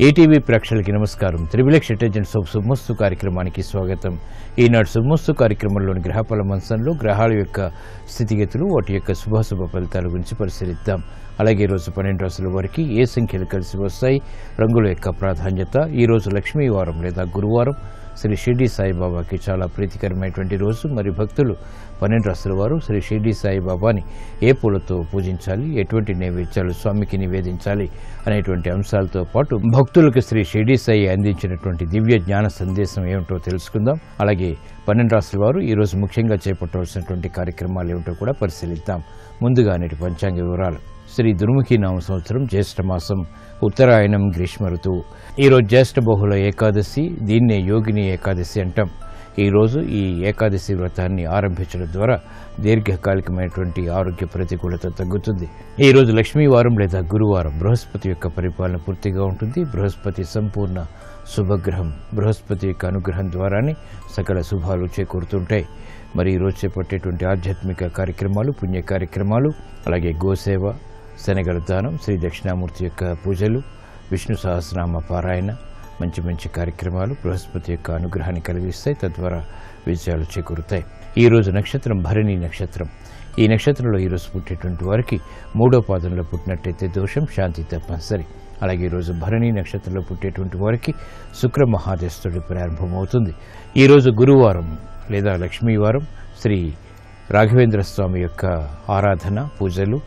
ATV ప్రేక్షకులకి నమస్కారం. త్రివిలక్ష intelligence of శుభమస్తు కార్యక్రమానికి స్వాగతం. ఈనాడు శుభమస్తు కార్యక్రమంలోని గ్రహఫల మంచంలో గ్రహాల యొక్క స్థితిగతులు, వాటి యొక్క శుభాశుభ ఫలితాల గురించి పరిశీలిద్దాం. అలాగే ఈరోజు 12 రాశుల వారికి ఏ సంఖ్యలు కలిసి వస్తాయి, రంగుల యొక్క ప్రాధాన్యత, ఈరోజు లక్ష్మీవారం లేదా గురువారం, శ్రీ షిర్డీ సాయిబాబాకి చాలా ప్రీతికరమైనటువంటి రోజు. మరి భక్తులు 12 రాశుల వారు శ్రీ షిర్డీ సాయిబాబాని ఏ పూలతో పూజించాలి, ఎటువంటి నైవేద్యాలు స్వామికి నివేదించాలి అనేటువంటి అంశాలతో పాటు భక్తులకు శ్రీ షిర్డీ సాయి అందించినటువంటి దివ్య జ్ఞాన సందేశం ఏమిటో తెలుసుకుందాం. అలాగే 12 రాశుల వారు ఈరోజు ముఖ్యంగా చేపట్టవలసినటువంటి కార్యక్రమాలు ఏమిటో కూడా పరిశీలిద్దాం. ముందుగా నేటి పంచాంగ వివరాలు. శ్రీ దుర్ముఖి నామ సంవత్సరం జ్యేష్ఠ మాసం, ఉత్తరాయణం, గ్రీష్మ ఋతువు. ఈరోజు జ్యేష్ఠ బహుళ ఏకాదశి, దీన్నే యోగిని ఏకాదశి అంటాం. ఈరోజు ఈ ఏకాదశి వ్రతాన్ని ఆరంభించడం ద్వారా దీర్ఘకాలికమైనటువంటి ఆరోగ్య ప్రతికూలత తగ్గుతుంది. ఈరోజు లక్ష్మీవారం లేదా గురువారం, బృహస్పతి యొక్క పరిపాలన పూర్తిగా ఉంటుంది. బృహస్పతి సంపూర్ణ శుభగ్రహం. బృహస్పతి యొక్క అనుగ్రహం ద్వారానే సకల శుభాలు చేకూరుతుంటాయి. మరి ఈరోజు చేపట్టేటువంటి ఆధ్యాత్మిక కార్యక్రమాలు, పుణ్య కార్యక్రమాలు, అలాగే గోసేవ, శనగల దానం, శ్రీ దక్షిణామూర్తి యొక్క పూజలు, విష్ణు సహస్రనామ పారాయణ, మంచి మంచి కార్యక్రమాలు బృహస్పతి యొక్క అనుగ్రహాన్ని కలిగిస్తాయి. తద్వారా విజయాలు చేకూరుతాయి. ఈరోజు నక్షత్రం భరణి నక్షత్రం. ఈ నక్షత్రంలో ఈరోజు పుట్టేటువంటి వారికి 3వ పాదంలో పుట్టినట్టయితే దోషం, శాంతి తప్పనిసరి. అలాగే ఈరోజు భరణి నక్షత్రంలో పుట్టేటువంటి వారికి శుక్ర మహాదశుడి ప్రారంభమవుతుంది. ఈరోజు గురువారం లేదా లక్ష్మీవారం, శ్రీ రాఘవేంద్ర స్వామి యొక్క ఆరాధన, పూజలు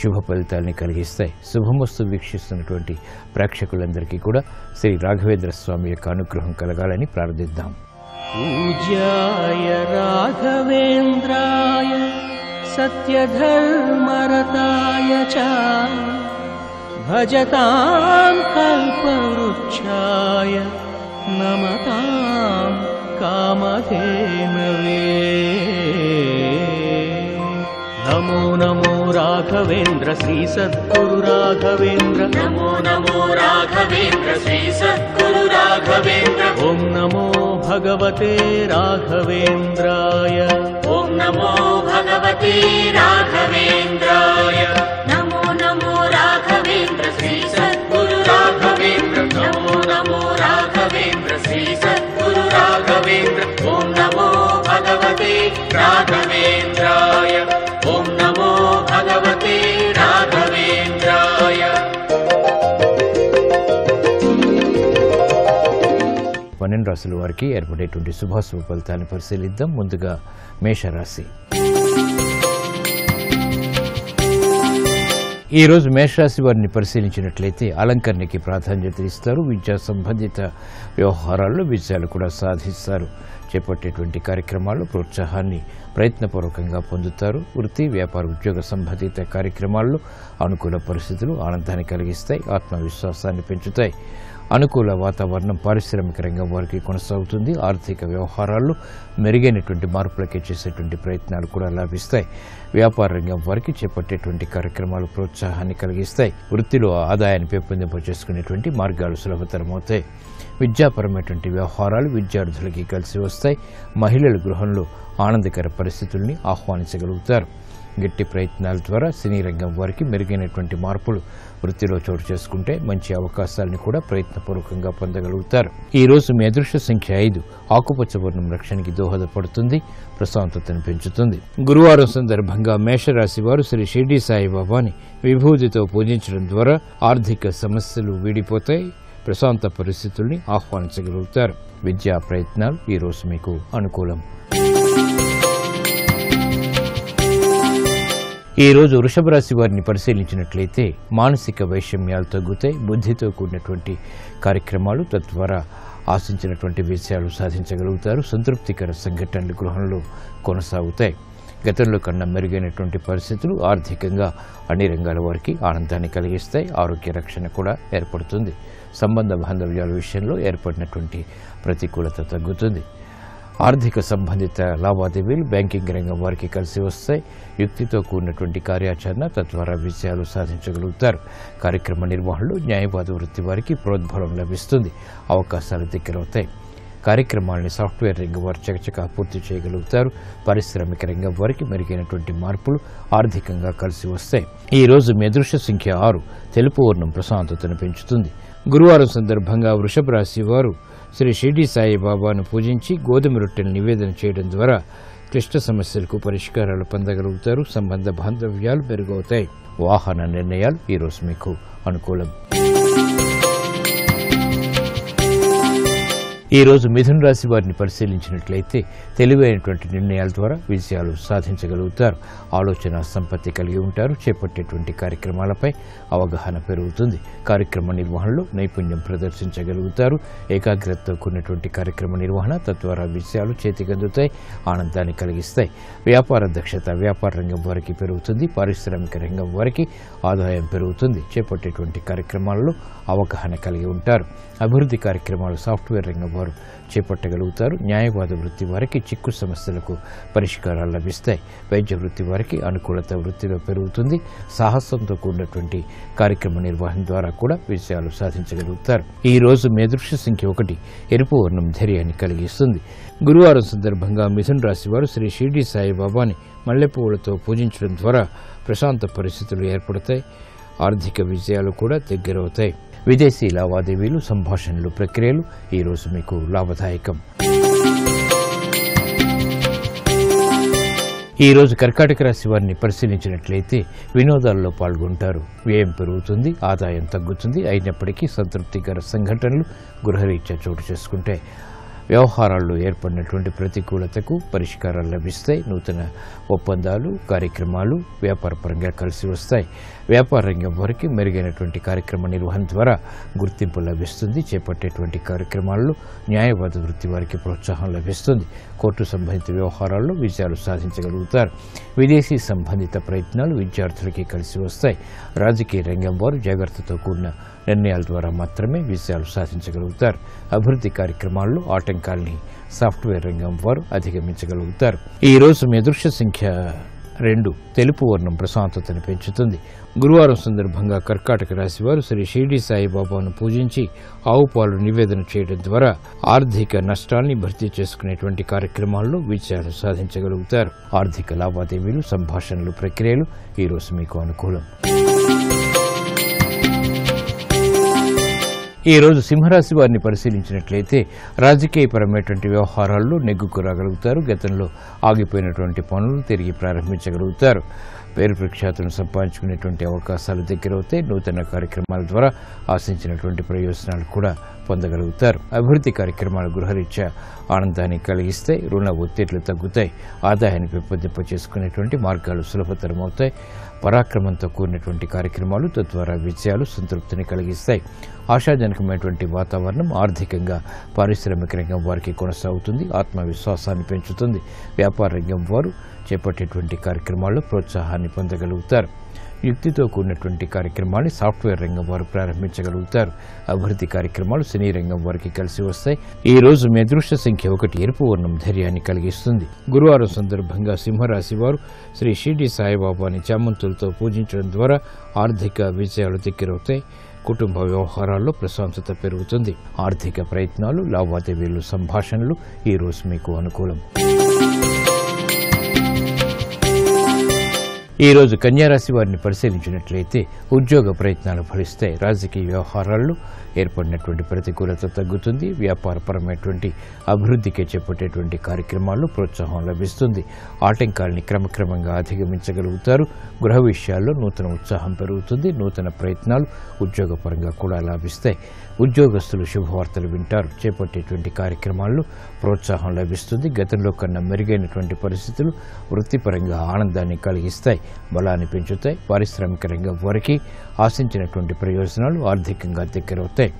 శుభ ఫలితాలని కలిగిస్తాయి. శుభమస్తు వీక్షిస్తున్నటువంటి ప్రేక్షకులందరికీ కూడా శ్రీ రాఘవేంద్ర స్వామి యొక్క అనుగ్రహం కలగాలని ప్రార్థిద్దాం. పూజ్యాయ రాఘవేంద్రాయ సత్యధర్మరతాయ చ భజతాం కల్పవృక్షాయ నమతాం కామధేనవే. నమో నమో రాఘవేంద్ర శ్రీ సద్గురు రాఘవేంద్ర. నమో నమో రాఘవేంద్ర శ్రీ సద్గురు రాఘవేంద్ర. ఓం నమో భగవతే రాఘవేంద్రాయ. ఓం నమో భగవతే రాఘవేంద్రాయ. నమో నమో రాఘవేంద్ర శ్రీ సద్గురు రాఘవేంద్ర. నమో నమో రాఘవేంద్ర శ్రీ సద్గురు రాఘవేంద్ర. ఓం నమో భగవతే రాఘవేంద్రాయ. ఓం నమో భగవతే రాఘవేంద్రాయ. 12 రాశుల వారికి ఏర్పడేటువంటి శుభాశుభ ఫలితాన్ని పరిశీలిద్దాం. ముందుగా మేషరాశి. ఈరోజు మేషరాశి వారిని పరిశీలించినట్లయితే అలంకరణకి ప్రాధాన్యత ఇస్తారు. విద్యా సంబంధిత వ్యవహారాల్లో విజయాలు కూడా సాధిస్తారు. చేపట్టేటువంటి కార్యక్రమాల్లో ప్రోత్సాహాన్ని ప్రయత్నపూర్వకంగా పొందుతారు. వృత్తి, వ్యాపార, ఉద్యోగ సంబంధిత కార్యక్రమాల్లో అనుకూల పరిస్థితులు ఆనందాన్ని కలిగిస్తాయి, ఆత్మవిశ్వాసాన్ని పెంచుతాయి. అనుకూల వాతావరణం పారిశ్రామిక రంగం వారికి కొనసాగుతుంది. ఆర్థిక వ్యవహారాల్లో మెరుగైనటువంటి మార్పులకే చేసేటువంటి ప్రయత్నాలు కూడా లాభిస్తాయి. వ్యాపార రంగం వారికి చేపట్టేటువంటి కార్యక్రమాలు ప్రోత్సాహాన్ని కలిగిస్తాయి. వృత్తిలో ఆదాయాన్ని పెంపొందింపచేసుకునేటువంటి మార్గాలు సులభతరమవుతాయి. విద్యాపరమైనటువంటి వ్యవహారాలు విద్యార్థులకి కలిసి వస్తాయి. మహిళల గృహంలో ఆనందకర పరిస్థితుల్ని ఆహ్వానించగలుగుతారు. గట్టి ప్రయత్నాల ద్వారా సినీ రంగం వారికి మెరుగైనటువంటి మార్పులు వృత్తిలో చోటు చేసుకుంటే మంచి అవకాశాలను కూడా ప్రయత్నపూర్వకంగా పొందగలుగుతారు. ఈ రోజు మీ అదృష్ట సంఖ్య 5. ఆకుపచ్చ వర్ణం రక్షణకి దోహదపడుతుంది, ప్రశాంతతను పెంచుతుంది. గురువారం సందర్భంగా మేషరాశి వారు శ్రీ షిర్డీ సాయిబాబాని విభూతితో పూజించడం ద్వారా ఆర్థిక సమస్యలు వీడిపోతాయి, ప్రశాంత పరిస్థితుల్ని ఆహ్వానించగలుగుతారు. విద్యా ప్రయత్నాలు ఈ రోజు మీకు అనుకూలం. ఈ రోజు వృషభ రాశి వారిని పరిశీలించినట్లయితే మానసిక వైషమ్యాలు తగ్గుతాయి. బుద్ధితో కూడినటువంటి కార్యక్రమాలు తద్వారా ఆశించినటువంటి విజయాలు సాధించగలుగుతారు. సంతృప్తికర సంఘటనలు గృహంలో కొనసాగుతాయి. గతంలో కన్నా మెరుగైనటువంటి పరిస్థితులు ఆర్థికంగా అన్ని రంగాల వారికి ఆనందాన్ని కలిగిస్తాయి. ఆరోగ్య రక్షణ కూడా ఏర్పడుతుంది. సంబంధ బాంధవ్యాల విషయంలో ఏర్పడినటువంటి ప్రతికూలత తగ్గుతుంది. ఆర్థిక సంబంధిత లావాదేవీలు బ్యాంకింగ్ రంగం వారికి కలిసి వస్తాయి. యుక్తితో కూడినటువంటి కార్యాచరణ తద్వారా విజయాలు సాధించగలుగుతారు. కార్యక్రమ నిర్వహణలో న్యాయవాద వృత్తి వారికి ప్రోద్బలం లభిస్తుంది. అవకాశాలు దగ్గరవుతాయి. కార్యక్రమాలని సాఫ్ట్వేర్ రంగం వారు చకచకా పూర్తి చేయగలుగుతారు. పారిశ్రామిక రంగం వారికి మెరుగైనటువంటి మార్పులు ఆర్థికంగా కలిసి వస్తాయి. ఈ రోజు మీ అదృష్ట సంఖ్య 6. తెలుపు వర్ణం ప్రశాంతతను పెంచుతుంది. గురువారం సందర్భంగా వృషభ రాశి వారు శ్రీ షిరిడి సాయిబాబాను పూజించి గోధుమ రొట్టెలు నివేదన చేయడం ద్వారా క్లిష్ట సమస్యలకు పరిష్కారాలు పొందగలుగుతారు. సంబంధ బాంధవ్యాలు మెరుగవుతాయి. వాహన నిర్ణయాలు ఈరోజు మీకు అనుకూలం. ఈ రోజు మిథున రాశి వారిని పరిశీలించినట్లయితే తెలివైనటువంటి నిర్ణయాల ద్వారా విజయాలు సాధించగలుగుతారు. ఆలోచన సంపత్తి కలిగి ఉంటారు. చేపట్టేటువంటి కార్యక్రమాలపై అవగాహన పెరుగుతుంది. కార్యక్రమ నిర్వహణలో నైపుణ్యం ప్రదర్శించగలుగుతారు. ఏకాగ్రతతో కూడినటువంటి కార్యక్రమ నిర్వహణ తద్వారా విజయాలు చేతికందుతాయి, ఆనందాన్ని కలిగిస్తాయి. వ్యాపార దక్షత వ్యాపార రంగం వారికి పెరుగుతుంది. పారిశ్రామిక రంగం వారికి ఆదాయం పెరుగుతుంది. చేపట్టేటువంటి కార్యక్రమాలలో అవగాహన కలిగి ఉంటారు. అభివృద్ధి కార్యక్రమాలు సాఫ్ట్వేర్ రంగం వారు చేపట్టగలుగుతారు. న్యాయవాద వృత్తి వారికి చిక్కు సమస్యలకు పరిష్కారాలు లభిస్తాయి. వైద్య వృత్తి వారికి అనుకూలత వృత్తిలో పెరుగుతుంది. సాహసంతో కూడినటువంటి కార్యక్రమ నిర్వహణ ద్వారా కూడా విజయాలు సాధించగలుగుతారు. ఈ రోజు మీ అదృష్ట సంఖ్య 1. ఎరుపు వర్ణం ధైర్యాన్ని కలిగిస్తుంది. గురువారం సందర్భంగా మిథున రాశి వారు శ్రీ షిరిడి సాయిబాబాని మల్లెపూలతో పూజించడం ద్వారా ప్రశాంత పరిస్థితులు ఏర్పడతాయి. ఆర్థిక విజయాలు కూడా దగ్గరవుతాయి. విదేశీ లావాదేవీలు సంభాషణలు ప్రక్రియలు ఈరోజు మీకు లాభదాయకం. ఈ రోజు కర్కాటక రాశి వారిని పరిశీలించినట్లయితే వినోదాల్లో పాల్గొంటారు. వ్యయం పెరుగుతుంది, ఆదాయం తగ్గుతుంది. అయినప్పటికీ సంతృప్తికర సంఘటనలు గృహరీత్యా చోటు చేసుకుంటే వ్యవహారాల్లో ఏర్పడినటువంటి ప్రతికూలతకు పరిష్కారాలు లభిస్తాయి. నూతన ఒప్పందాలు కార్యక్రమాలు వ్యాపారపరంగా కలిసి వస్తాయి. వ్యాపార రంగం వారికి మెరుగైనటువంటి కార్యక్రమ నిర్వహణ ద్వారా గుర్తింపు లభిస్తుంది. చేపట్టేటువంటి కార్యక్రమాల్లో న్యాయవాద వృత్తి వారికి ప్రోత్సాహం లభిస్తుంది. కోర్టు సంబంధిత వ్యవహారాల్లో విజయాలు సాధించగలుగుతారు. విదేశీ సంబంధిత ప్రయత్నాలు విద్యార్థులకి కలిసి వస్తాయి. రాజకీయ రంగం వారు జాగ్రత్తతో కూడిన నిర్ణయాల ద్వారా మాత్రమే విజయాలు సాధించగలుగుతారు. అభివృద్ధి కార్యక్రమాల్లో ఆటంకాల్ని సాఫ్ట్వేర్ రంగం వారు అధిగమించగలుగుతారు. ఈ రోజు మీ అదృష్ట సంఖ్య 2. తెలుపు వర్ణం ప్రశాంతతను పెంచుతుంది. గురువారం సందర్భంగా కర్కాటక రాశి వారు శ్రీ షిరిడి సాయిబాబాను పూజించి ఆవు పాలు నివేదన చేయడం ద్వారా ఆర్థిక నష్టాల్ని భర్తీ చేసుకునేటువంటి కార్యక్రమాల్లో విజయాలు సాధించగలుగుతారు. ఆర్థిక లావాదేవీలు సంభాషణలు ప్రక్రియలు ఈరోజు మీకు అనుకూలం. ఈ రోజు సింహరాశి వారిని పరిశీలించినట్లయితే రాజకీయపరమైనటువంటి వ్యవహారాల్లో నెగ్గుకు రాగలుగుతారు. గతంలో ఆగిపోయినటువంటి పనులు తిరిగి ప్రారంభించగలుగుతారు. పేరు ప్రఖ్యాతులను సంపాదించుకునేటువంటి అవకాశాలు దగ్గరవుతాయి. నూతన కార్యక్రమాల ద్వారా ఆశించినటువంటి ప్రయోజనాలు కూడా పొందగలుగుతారు. అభివృద్ధి కార్యక్రమాలు గృహరీత్యా ఆనందాన్ని కలిగిస్తాయి. రుణ ఒత్తిళ్లు తగ్గుతాయి. ఆదాయాన్ని పెంపొందింప చేసుకునేటువంటి మార్గాలు సులభతరమవుతాయి. పరాక్రమంతో కూడినటువంటి కార్యక్రమాలు తద్వారా విజయాలు సంతృప్తిని కలిగిస్తాయి. ఆశాజనకమైనటువంటి వాతావరణం ఆర్థికంగా పారిశ్రామిక రంగం వారికి కొనసాగుతుంది. ఆత్మవిశ్వాసాన్ని పెంచుతుంది. వ్యాపార రంగం వారు చేపట్టేటువంటి కార్యక్రమాల్లో ప్రోత్సాహాన్ని పొందగలుగుతారు. యుక్తితో కూడినటువంటి కార్యక్రమాన్ని సాఫ్ట్వేర్ రంగం వారు ప్రారంభించగలుగుతారు. అభివృద్ధి కార్యక్రమాలు సినీ రంగం వారికి కలిసి వస్తాయి. ఈ రోజు మీ అదృష్ట సంఖ్య 1. ఎరుపు వర్ణం ధైర్యాన్ని కలిగిస్తుంది. గురువారం సందర్భంగా సింహరాశి వారు శ్రీ షిరిడి సాయిబాబాని చామంతులతో పూజించడం ద్వారా ఆర్థిక విజయాలు దగ్గరవుతాయి. కుటుంబ వ్యవహారాల్లో ప్రశాంతత పెరుగుతుంది. ఆర్థిక ప్రయత్నాలు లావాదేవీలు సంభాషణలు ఈ రోజు మీకు అనుకూలం. ఈ రోజు కన్యారాశి వారిని పరిశీలించినట్లయితే ఉద్యోగ ప్రయత్నాలు ఫలిస్తాయి. రాజకీయ వ్యవహారాల్లో ఏర్పడినటువంటి ప్రతికూలత తగ్గుతుంది. వ్యాపారపరమైనటువంటి అభివృద్ధికి చేపట్టేటువంటి కార్యక్రమాల్లో ప్రోత్సాహం లభిస్తుంది. ఆటంకాల్ని క్రమక్రమంగా అధిగమించగలుగుతారు. గృహ విషయాల్లో నూతన ఉత్సాహం పెరుగుతుంది. నూతన ప్రయత్నాలు ఉద్యోగపరంగా కూడా లాభిస్తాయి. ఉద్యోగస్తులు శుభవార్తలు వింటారు. చేపట్టేటువంటి కార్యక్రమాల్లో ప్రోత్సాహం లభిస్తుంది. గతంలో కన్నా మెరుగైనటువంటి పరిస్థితులు వృత్తిపరంగా ఆనందాన్ని కలిగిస్తాయి, బలాన్ని పెంచుతాయి. పారిశ్రామిక రంగం వారికి ఆశించినటువంటి ప్రయోజనాలు ఆర్థికంగా దగ్గరవుతాయి.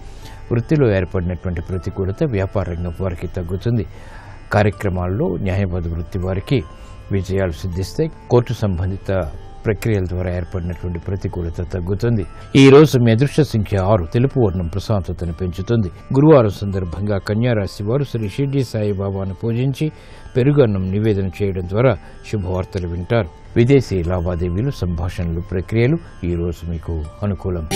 వృత్తిలో ఏర్పడినటువంటి ప్రతికూలత వ్యాపార రంగం వారికి తగ్గుతుంది. కార్యక్రమాల్లో న్యాయవాద వృత్తి వారికి విజయాలు సిద్ధిస్తాయి. కోర్టు సంబంధిత ప్రక్రియల ద్వారా ఏర్పడినటువంటి ప్రతికూలత తగ్గుతుంది. ఈ రోజు మీ అదృష్ట సంఖ్య 6. తెలుపు వర్ణం ప్రశాంతతను పెంచుతుంది. గురువారం సందర్భంగా కన్యారాశి వారు శ్రీ షిరిడి సాయిబాబాను పూజించి పెరుగన్నం నివేదన చేయడం ద్వారా శుభవార్తలు వింటారు. విదేశీ లావాదేవీలు సంభాషణలు ప్రక్రియలు ఈ రోజు మీకు అనుకూలం.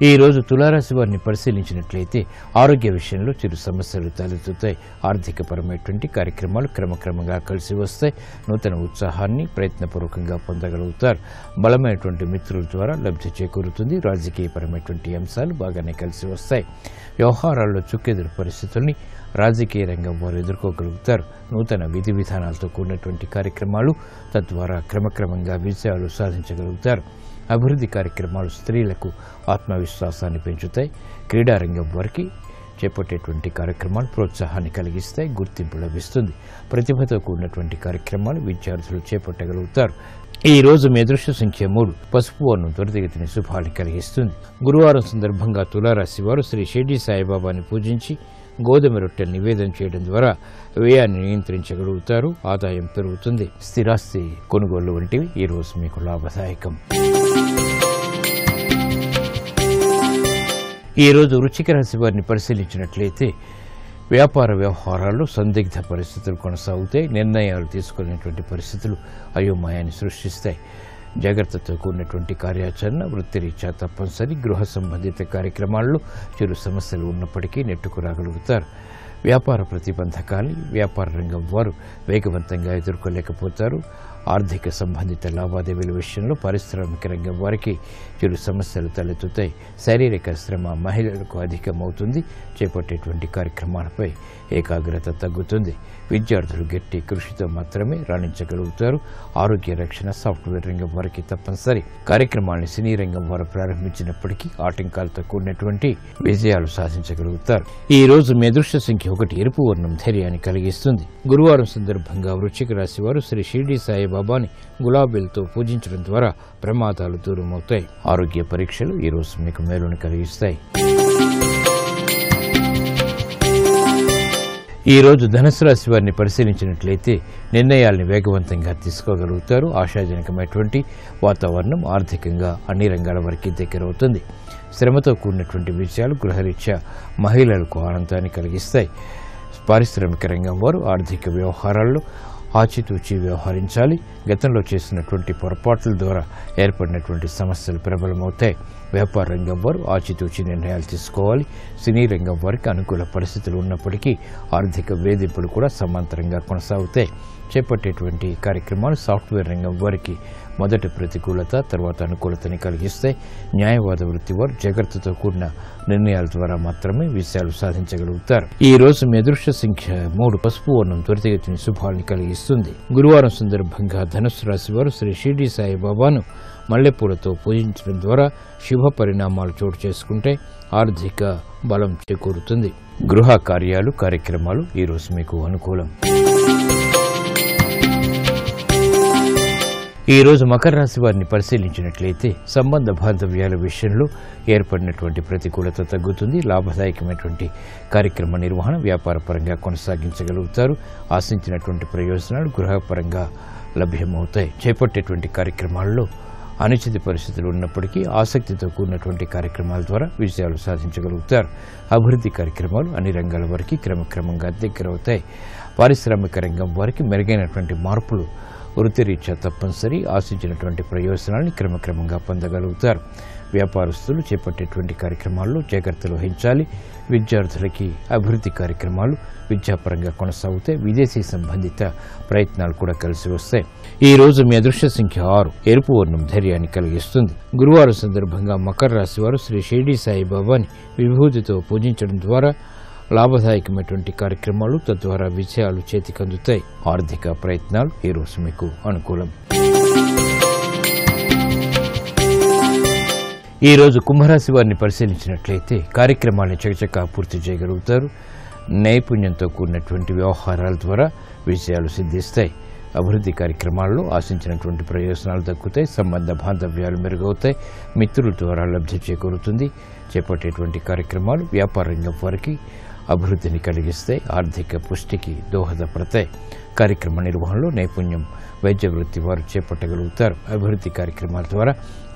ఈ రోజు తులారాశి వారిని పరిశీలించినట్లయితే ఆరోగ్య విషయంలో చిరు సమస్యలు తలెత్తుతాయి. ఆర్థికపరమైనటువంటి కార్యక్రమాలు క్రమక్రమంగా కలిసి వస్తాయి. నూతన ఉత్సాహాన్ని ప్రయత్నపూర్వకంగా పొందగలుగుతారు. బలమైనటువంటి మిత్రుల ద్వారా లబ్ధి చేకూరుతుంది. రాజకీయపరమైనటువంటి అంశాలు బాగానే కలిసి వస్తాయి. వ్యవహారాల్లో చుక్కెదురు పరిస్థితుల్ని రాజకీయ రంగం వారు ఎదుర్కోగలుగుతారు. నూతన విధి విధానాలతో కూడినటువంటి కార్యక్రమాలు తద్వారా క్రమక్రమంగా విజయాలు సాధించగలుగుతారు. అభివృద్ధి కార్యక్రమాలు స్త్రీలకు ఆత్మవిశ్వాసాన్ని పెంచుతాయి. క్రీడారంగం వారికి చేపట్టేటువంటి కార్యక్రమాలు ప్రోత్సాహాన్ని కలిగిస్తాయి. గుర్తింపు లభిస్తుంది. ప్రతిభతో కూడినటువంటి కార్యక్రమాలు విద్యార్థులు చేపట్టగలుగుతారు. ఈ రోజు మీ అదృష్ట సంఖ్య 3. పసుపు వర్ణం త్వరితగతిని శుభాన్ని కలిగిస్తుంది. గురువారం సందర్భంగా తులారాశి వారు శ్రీ షిర్డీ సాయిబాబాని పూజించి గోధుమ రొట్టెలు నివేదన చేయడం ద్వారా వ్యయాన్ని నియంత్రించగలుగుతారు. ఆదాయం పెరుగుతుంది. స్థిరాస్తి కొనుగోలు వంటివి ఈ రోజు మీకు లాభదాయకం. ఈ రోజు వృశ్చిక రాశి వారిని పరిశీలించినట్లయితే వ్యాపార వ్యవహారాల్లో సందిగ్ధ పరిస్థితులు కొనసాగుతాయి. నిర్ణయాలు తీసుకునేటువంటి పరిస్థితులు అయోమయాన్ని సృష్టిస్తాయి. జాగ్రత్తతో కూడినటువంటి కార్యాచరణ వృత్తిరీత్యా తప్పనిసరి. గృహ సంబంధిత కార్యక్రమాల్లో చిరు సమస్యలు ఉన్నప్పటికీ నెట్టుకురాగలుగుతారు. వ్యాపార ప్రతిబంధకాన్ని వ్యాపార రంగం వారు వేగవంతంగా ఎదుర్కోలేకపోతారు. ఆర్థిక సంబంధిత లావాదేవీల విషయంలో పారిశ్రామిక రంగం వారికి చిరు సమస్యలు తలెత్తుతాయి. శారీరక శ్రమ మహిళలకు అధికమవుతుంది. చేపట్టేటువంటి కార్యక్రమాలపై ఏకాగ్రత తగ్గుతుంది. విద్యార్థులు గట్టి కృషితో మాత్రమే రాణించగలుగుతారు. ఆరోగ్య రక్షణ సాఫ్ట్వేర్ రంగం వారికి తప్పనిసరి. కార్యక్రమాన్ని సినీ రంగం వారు ప్రారంభించినప్పటికీ ఆటంకాలతో కూడినటువంటి విజయాలు సాధించగలుగుతారు. ఈ రోజు మీ అదృష్ట సంఖ్య 1. ఎరుపు వర్ణం ధైర్యాన్ని కలిగిస్తుంది. గురువారం సందర్భంగా వృశ్చిక రాశి వారు శ్రీ షిర్డీ సాయిబాబాని గులాబీలతో పూజించడం ద్వారా ప్రమాదాలు దూరమవుతాయి. ఆరోగ్య పరీక్షలు ఈ రోజు మీకు మేలును కలిగిస్తాయి. ఈ రోజు ధనుసు రాశి వారిని పరిశీలించినట్లయితే నిర్ణయాల్ని వేగవంతంగా తీసుకోగలుగుతారు. ఆశాజనకమైనటువంటి వాతావరణం ఆర్థికంగా అన్ని రంగాల వరకు దగ్గరవుతుంది. శ్రమతో కూడినటువంటి విషయాలు గృహరీత్యా మహిళలకు ఆనందాన్ని కలిగిస్తాయి. పారిశ్రామిక రంగం వారు ఆర్థిక వ్యవహారాల్లో ఆచితూచి వ్యవహరించాలి. గతంలో చేసినటువంటి పొరపాట్ల ద్వారా ఏర్పడినటువంటి సమస్యలు ప్రబలమవుతాయి. వ్యాపార రంగం వారు ఆచితూచి నిర్ణయాలు తీసుకోవాలి. సినీ రంగం వారికి అనుకూల పరిస్థితులు ఉన్నప్పటికీ ఆర్థిక వేధింపులు కూడా సమాంతరంగా కొనసాగుతాయి. చేపట్టేటువంటి కార్యక్రమాలు సాఫ్ట్వేర్ రంగం వారికి మొదట ప్రతికూలత తర్వాత అనుకూలతని కలిగిస్తాయి. న్యాయవాద వృత్తి వారు జాగ్రత్తతో కూడిన నిర్ణయాల ద్వారా మాత్రమే విజయాలు సాధించగలుగుతారు. ఈ రోజు మీ అదృష్ట సంఖ్య 3. పసుపు వర్ణం త్వరితగతిని శుభాన్ని కలిగిస్తుంది. గురువారం సందర్భంగా ధనుస్సు రాశి వారు శ్రీ షిర్డీ సాయిబాబాను మల్లెపూలతో పూజించడం ద్వారా శుభ పరిణామాలు చోటు చేసుకుంటే ఆర్థిక బలం చేకూరుతుంది. గృహ కార్యాలు కార్యక్రమాలు ఈ రోజు మీకు అనుకూలం. ఈ రోజు మకర రాశి వారిని పరిశీలించినట్లయితే సంబంధ బాంధవ్యాల విషయంలో ఏర్పడినటువంటి ప్రతికూలత తగ్గుతుంది. లాభదాయకమైనటువంటి కార్యక్రమ నిర్వహణ వ్యాపార పరంగా కొనసాగించగలుగుతారు. ఆశించినటువంటి ప్రయోజనాలు గృహపరంగా లభ్యమవుతాయి. చేపట్టేటువంటి కార్యక్రమాల్లో అనిశ్చిత పరిస్థితులు ఉన్నప్పటికీ ఆసక్తితో కూడినటువంటి కార్యక్రమాల ద్వారా విజయాలు సాధించగలుగుతారు. అభివృద్ధి కార్యక్రమాలు అన్ని రంగాల వరకు క్రమక్రమంగా దగ్గరవుతాయి. పారిశ్రామిక రంగం వారికి మెరుగైనటువంటి మార్పులు వృత్తిరీత్యా తప్పనిసరి. ఆశించినటువంటి ప్రయోజనాన్ని క్రమక్రమంగా పొందగలుగుతారు. వ్యాపారస్తులు చేపట్టేటువంటి కార్యక్రమాల్లో జాగ్రత్తలు వహించాలి. విద్యార్థులకి అభివృద్ధి కార్యక్రమాలు విద్యాపరంగా కొనసాగుతాయి. విదేశీ సంబంధిత ప్రయత్నాలు కూడా కలిసి వస్తాయి. ఈ రోజు మీ అదృష్ట సంఖ్య 6. ఎరుపు వర్ణం ధైర్యాన్ని కలిగిస్తుంది. గురువారం సందర్భంగా మకర రాశి వారు శ్రీ షిర్డీ సాయిబాబాని విభూతితో పూజించడం ద్వారా లాభదాయకమైనటువంటి కార్యక్రమాలు తద్వారా విజయాలు చేతికందుతాయి. ఆర్థిక ప్రయత్నాలు ఈ రోజు మీకు అనుకూలం. ఈ రోజు కుంభరాశి వారిని పరిశీలించినట్లయితే కార్యక్రమాలను చకచకా పూర్తి చేయగలుగుతారు. నైపుణ్యంతో కూడినటువంటి వ్యవహారాల ద్వారా విజయాలు సిద్ధిస్తాయి. అభివృద్ధి కార్యక్రమాల్లో ఆశించినటువంటి ప్రయోజనాలు దక్కుతాయి. సంబంధ బాంధవ్యాలు మెరుగవుతాయి. మిత్రుల ద్వారా లబ్ధి చేకూరుతుంది. చేపట్టేటువంటి కార్యక్రమాలు వ్యాపార రంగం వారికి అభివృద్ధిని కలిగిస్తాయి. ఆర్థిక పుష్టికి దోహదపడతాయి. కార్యక్రమ నిర్వహణలో నైపుణ్యం వైద్య వృత్తి వారు చేపట్టగలుగుతారు. అభివృద్ధి కార్యక్రమాల ద్వారా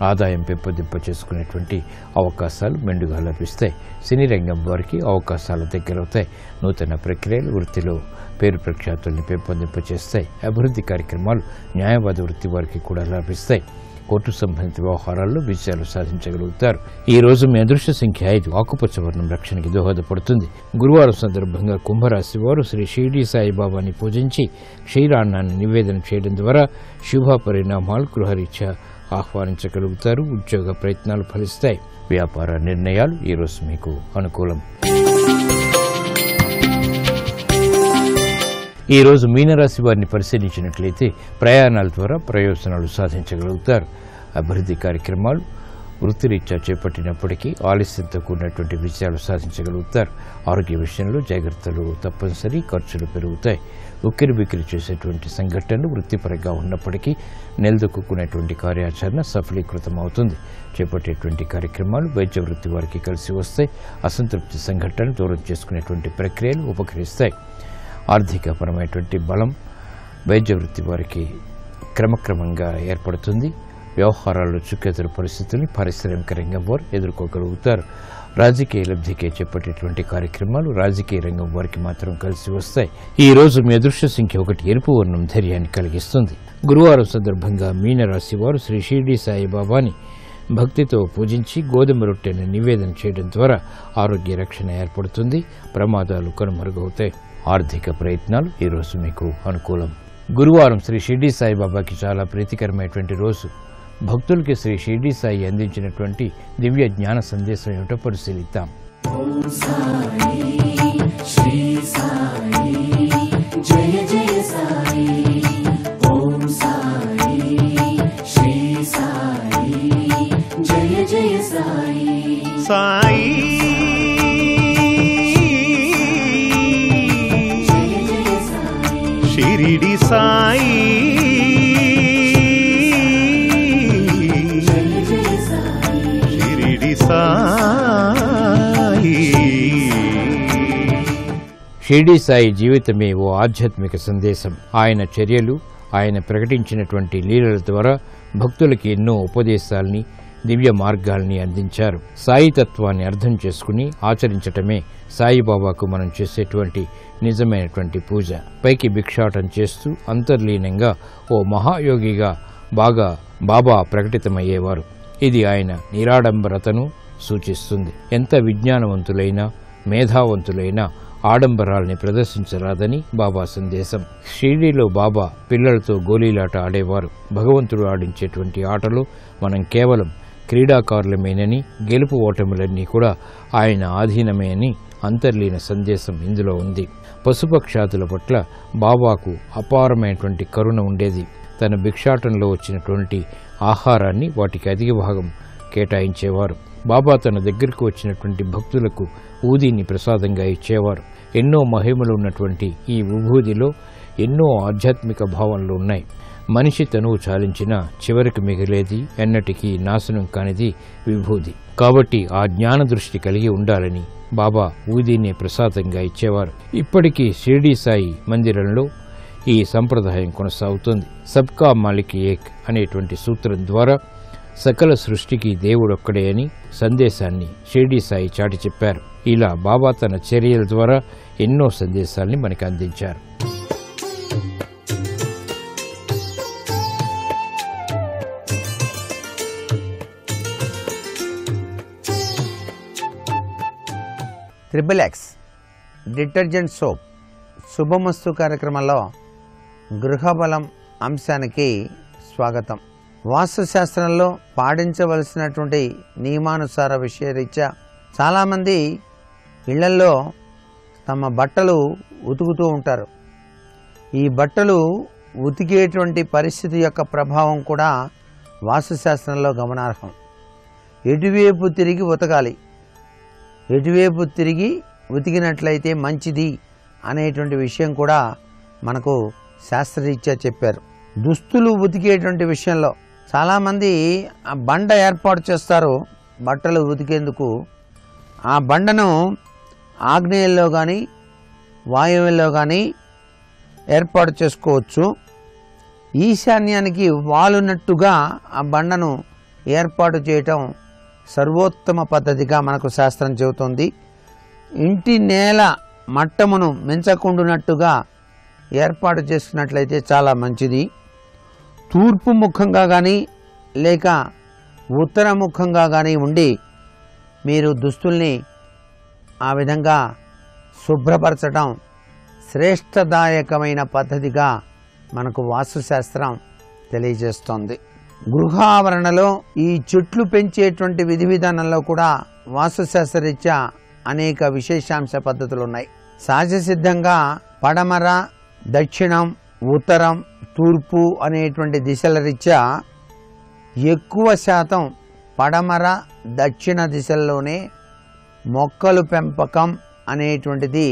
ఆదాయం పెంపొందింప చేసుకునేటువంటి అవకాశాలు మెండుగా లభిస్తాయి. సినీ రంగం వారికి అవకాశాలు దగ్గరవుతాయి. నూతన ప్రక్రియలు వృత్తిలో పేరు ప్రఖ్యాతుల్ని పెంపొందింపచేస్తాయి. అభివృద్ధి కార్యక్రమాలు న్యాయవాద వృత్తి వారికి కూడా లభిస్తాయి. కోర్టు సంబంధిత వ్యవహారాల్లో విజయాలు సాధించగలుగుతారు. ఈ రోజు మీ అదృష్ట సంఖ్య 5. ఆకుపచ్చ వర్ణం రక్షణకి దోహదపడుతుంది. గురువారం సందర్భంగా కుంభరాశి వారు శ్రీ షిరిడి సాయిబాబాని పూజించి క్షీరాన్నాన్ని నివేదన చేయడం ద్వారా శుభ పరిణామాలు గృహరీత్యా ఆహ్వానించగలుగుతారు. ఉద్యోగ ప్రయత్నాలు ఫలిస్తాయి. వ్యాపార నిర్ణయాలు ఈరోజు మీకు అనుకూలం. ఈ రోజు మీనరాశి వారిని పరిశీలించినట్లయితే ప్రయాణాల ద్వారా ప్రయోజనాలు సాధించగలుగుతారు. అభివృద్ధి కార్యక్రమాలు వృత్తిరీత్యా చేపట్టినప్పటికీ ఆలస్యంతో కూడినటువంటి విజయాలు సాధించగలుగుతారు. ఆరోగ్య విషయంలో జాగ్రత్తలు తప్పనిసరి. ఖర్చులు పెరుగుతాయి. ఉక్కిరి బిక్కిరి చేసేటువంటి సంఘటనలు వృత్తిపరంగా ఉన్నప్పటికీ నిలదొక్కునేటువంటి కార్యాచరణ సఫలీకృతం అవుతుంది. చేపట్టేటువంటి కార్యక్రమాలు వైద్య వృత్తి వారికి కలిసి వస్తాయి. అసంతృప్తి సంఘటనలు దూరం చేసుకునేటువంటి ప్రక్రియలు ఉపకరిస్తాయి. ఆర్థికపరమైనటువంటి బలం వైద్య వృత్తి వారికి క్రమక్రమంగా ఏర్పడుతుంది. వ్యవహారాల్లో చుక్కెదురు పరిస్థితుల్ని పారిశ్రామిక రంగం వారు ఎదుర్కోగలుగుతారు. రాజకీయ లబ్ధికే చేపట్టేటువంటి కార్యక్రమాలు రాజకీయ రంగం వారికి మాత్రం కలిసి వస్తాయి. ఈ రోజు మీ అదృష్ట సంఖ్య 1. ఎరుపు వర్ణం ధైర్యాన్ని కలిగిస్తుంది. గురువారం సందర్భంగా మీనరాశి వారు శ్రీ షిరిడి సాయిబాబాని భక్తితో పూజించి గోధుమ రొట్టెను నివేదన చేయడం ద్వారా ఆరోగ్య రక్షణ ఏర్పడుతుంది. ప్రమాదాలు కనుమరుగవుతాయి. ఆర్థిక ప్రయత్నాలు ఈరోజు మీకు అనుకూలం. గురువారం శ్రీ షిరిడి సాయిబాబాకి చాలా ప్రీతికరమైనటువంటి రోజు. భక్తులకి శ్రీ షిరిడి సాయి అందించినటువంటి దివ్య జ్ఞాన సందేశం ఏమిటో పరిశీలిద్దాం. సాయి షిరిడి సాయి షిరిడి సాయి. షిరిడి సాయి జీవితమే ఓ ఆధ్యాత్మిక సందేశం. ఆయన చర్యలు, ఆయన ప్రకటించినటువంటి లీలల ద్వారా భక్తులకి ఎన్నో ఉపదేశాల్ని, దివ్య మార్గాల్ని అందించారు. సాయి తత్వాన్ని అర్థం చేసుకుని ఆచరించటమే సాయిబాబాకు మనం చేసేటువంటి నిజమైనటువంటి పూజ. పైకి భిక్షాటం చేస్తూ అంతర్లీనంగా ఓ మహాయోగిగా బాబా ప్రకటితమయ్యేవారు. ఇది ఆయన నిరాడంబరతను సూచిస్తుంది. ఎంత విజ్ఞానవంతులైనా మేధావంతులైనా ఆడంబరాల్ని ప్రదర్శించరాదని బాబా సందేశం. షిరిడీలో బాబా పిల్లలతో గోళీలాట ఆడేవారు. భగవంతుడు ఆడించేటువంటి ఆటలో మనం కేవలం క్రీడాకారులమేనని, గెలుపు ఓటములన్నీ కూడా ఆయన ఆధీనమే అని అంతర్లీన సందేశం ఇందులో ఉంది. పశుపక్షాదుల పట్ల బాబాకు అపారమైనటువంటి కరుణ ఉండేది. తన భిక్షాటంలో వచ్చినటువంటి ఆహారాన్ని వాటికి అధిక భాగం కేటాయించేవారు. బాబా తన దగ్గరకు వచ్చినటువంటి భక్తులకు ఊదిని ప్రసాదంగా ఇచ్చేవారు. ఎన్నో మహిమలు ఉన్నటువంటి ఈ విభూదిలో ఎన్నో ఆధ్యాత్మిక భావనలు ఉన్నాయి. మనిషి తనువు చాలించినా చివరికి మిగిలేది ఎన్నటికీ నాశనం కానిది విభూది. కాబట్టి ఆ జ్ఞాన దృష్టి కలిగి ఉండాలని బాబా ఊదిని ప్రసాదంగా ఇచ్చేవారు. ఇప్పటికీ షిరిడి సాయి మందిరంలో ఈ సంప్రదాయం కొనసాగుతుంది. సబ్కా మాలిక్ ఏక్ అనేటువంటి సూత్రం ద్వారా సకల సృష్టికి దేవుడొక్కడే అని సందేశాన్ని షిరిడి సాయి చాటి చెప్పారు. ఇలా బాబా తన చర్యల ద్వారా ఎన్నో సందేశాల్ని మనకు అందించారు. XXX డిటర్జెంట్ సోప్ శుభమస్తు కార్యక్రమంలో గృహబలం అంశానికి స్వాగతం. వాస్తుశాస్త్రంలో పాటించవలసినటువంటి నియమానుసార విషయరీత్యా చాలామంది ఇళ్లల్లో తమ బట్టలు ఉతుకుతూ ఉంటారు. ఈ బట్టలు ఉతికేటువంటి పరిస్థితి యొక్క ప్రభావం కూడా వాస్తుశాస్త్రంలో గమనార్హం. ఎటువైపు తిరిగి ఉతకాలి, ఎటువైపు తిరిగి ఉతికినట్లయితే మంచిది అనేటువంటి విషయం కూడా మనకు శాస్త్రరీత్యా చెప్పారు. దుస్తులు ఉతికేటువంటి విషయంలో చాలామంది ఆ బండ ఏర్పాటు చేస్తారు బట్టలు ఉతికేందుకు. ఆ బండను ఆగ్నేయంలో కానీ వాయువ్యంలో కానీ ఏర్పాటు చేసుకోవచ్చు. ఈశాన్యానికి వాలున్నట్టుగా ఆ బండను ఏర్పాటు చేయటం సర్వోత్తమ పద్ధతిగా మనకు శాస్త్రం చెబుతోంది. ఇంటి నేల మట్టమును మించకుండునట్టుగా ఏర్పాటు చేసుకున్నట్లయితే చాలా మంచిది. తూర్పు ముఖంగా కానీ లేక ఉత్తరముఖంగా కానీ ఉండి మీరు దుస్తుల్ని ఆ విధంగా శుభ్రపరచడం శ్రేష్టదాయకమైన పద్ధతిగా మనకు వాస్తుశాస్త్రం తెలియజేస్తోంది. గృహావరణలో ఈ చెట్లు పెంచేటువంటి విధి విధానంలో కూడా వాస్తుశాస్త్రరీత్యా అనేక విశేషాంశ పద్ధతులు ఉన్నాయి. సహజ సిద్ధంగా పడమర, దక్షిణం, ఉత్తరం, తూర్పు అనేటువంటి దిశల రీత్యా ఎక్కువ శాతం పడమర, దక్షిణ దిశల్లోనే మొక్కలు పెంపకం అనేటువంటిది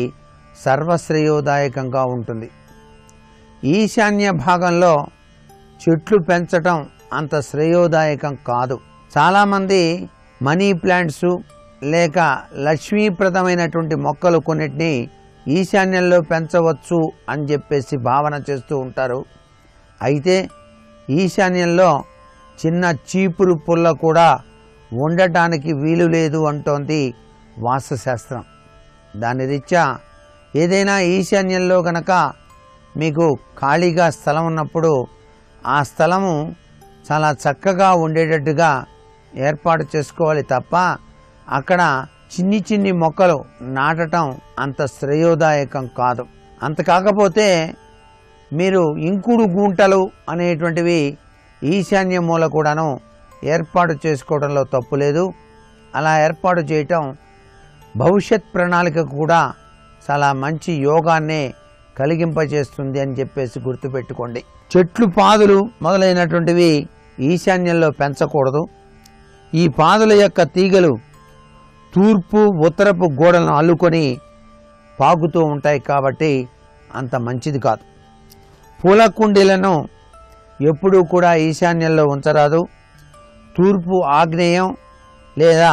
సర్వశ్రేయోదాయకంగా ఉంటుంది. ఈశాన్య భాగంలో చెట్లు పెంచటం అంత శ్రేయోదాయకం కాదు. చాలామంది మనీ ప్లాంట్స్ లేక లక్ష్మీప్రదమైనటువంటి మొక్కలు కొన్నిటిని ఈశాన్యంలో పెంచవచ్చు అని చెప్పేసి భావన చేస్తూ ఉంటారు. అయితే ఈశాన్యంలో చిన్న చీపురు పుల్ల కూడా ఉండటానికి వీలు లేదు అంటోంది వాస్తుశాస్త్రం. దాని రీత్యా ఏదైనా ఈశాన్యంలో గనక మీకు ఖాళీగా స్థలం ఉన్నప్పుడు ఆ స్థలము చాలా చక్కగా ఉండేటట్టుగా ఏర్పాటు చేసుకోవాలి తప్ప అక్కడ చిన్ని చిన్ని మొక్కలు నాటడం అంత శ్రేయోదాయకం కాదు. అంత కాకపోతే మీరు ఇంకుడు గుంటలు అనేటువంటివి ఈశాన్య మూల కూడాను ఏర్పాటు చేసుకోవడంలో తప్పు లేదు. అలా ఏర్పాటు చేయటం భవిష్యత్ ప్రణాళికకు కూడా చాలా మంచి యోగాన్నే కలిగింపజేస్తుంది అని చెప్పేసి గుర్తుపెట్టుకోండి. చెట్లు పాదులు మొదలైనటువంటివి ఈశాన్యంలో పెంచకూడదు. ఈ పాదుల యొక్క తీగలు తూర్పు, ఉత్తరపు గోడలను అల్లుకొని పాకుతూ ఉంటాయి కాబట్టి అంత మంచిది కాదు. పూల కుండీలను ఎప్పుడూ కూడా ఈశాన్యంలో ఉంచరాదు. తూర్పు ఆగ్నేయం లేదా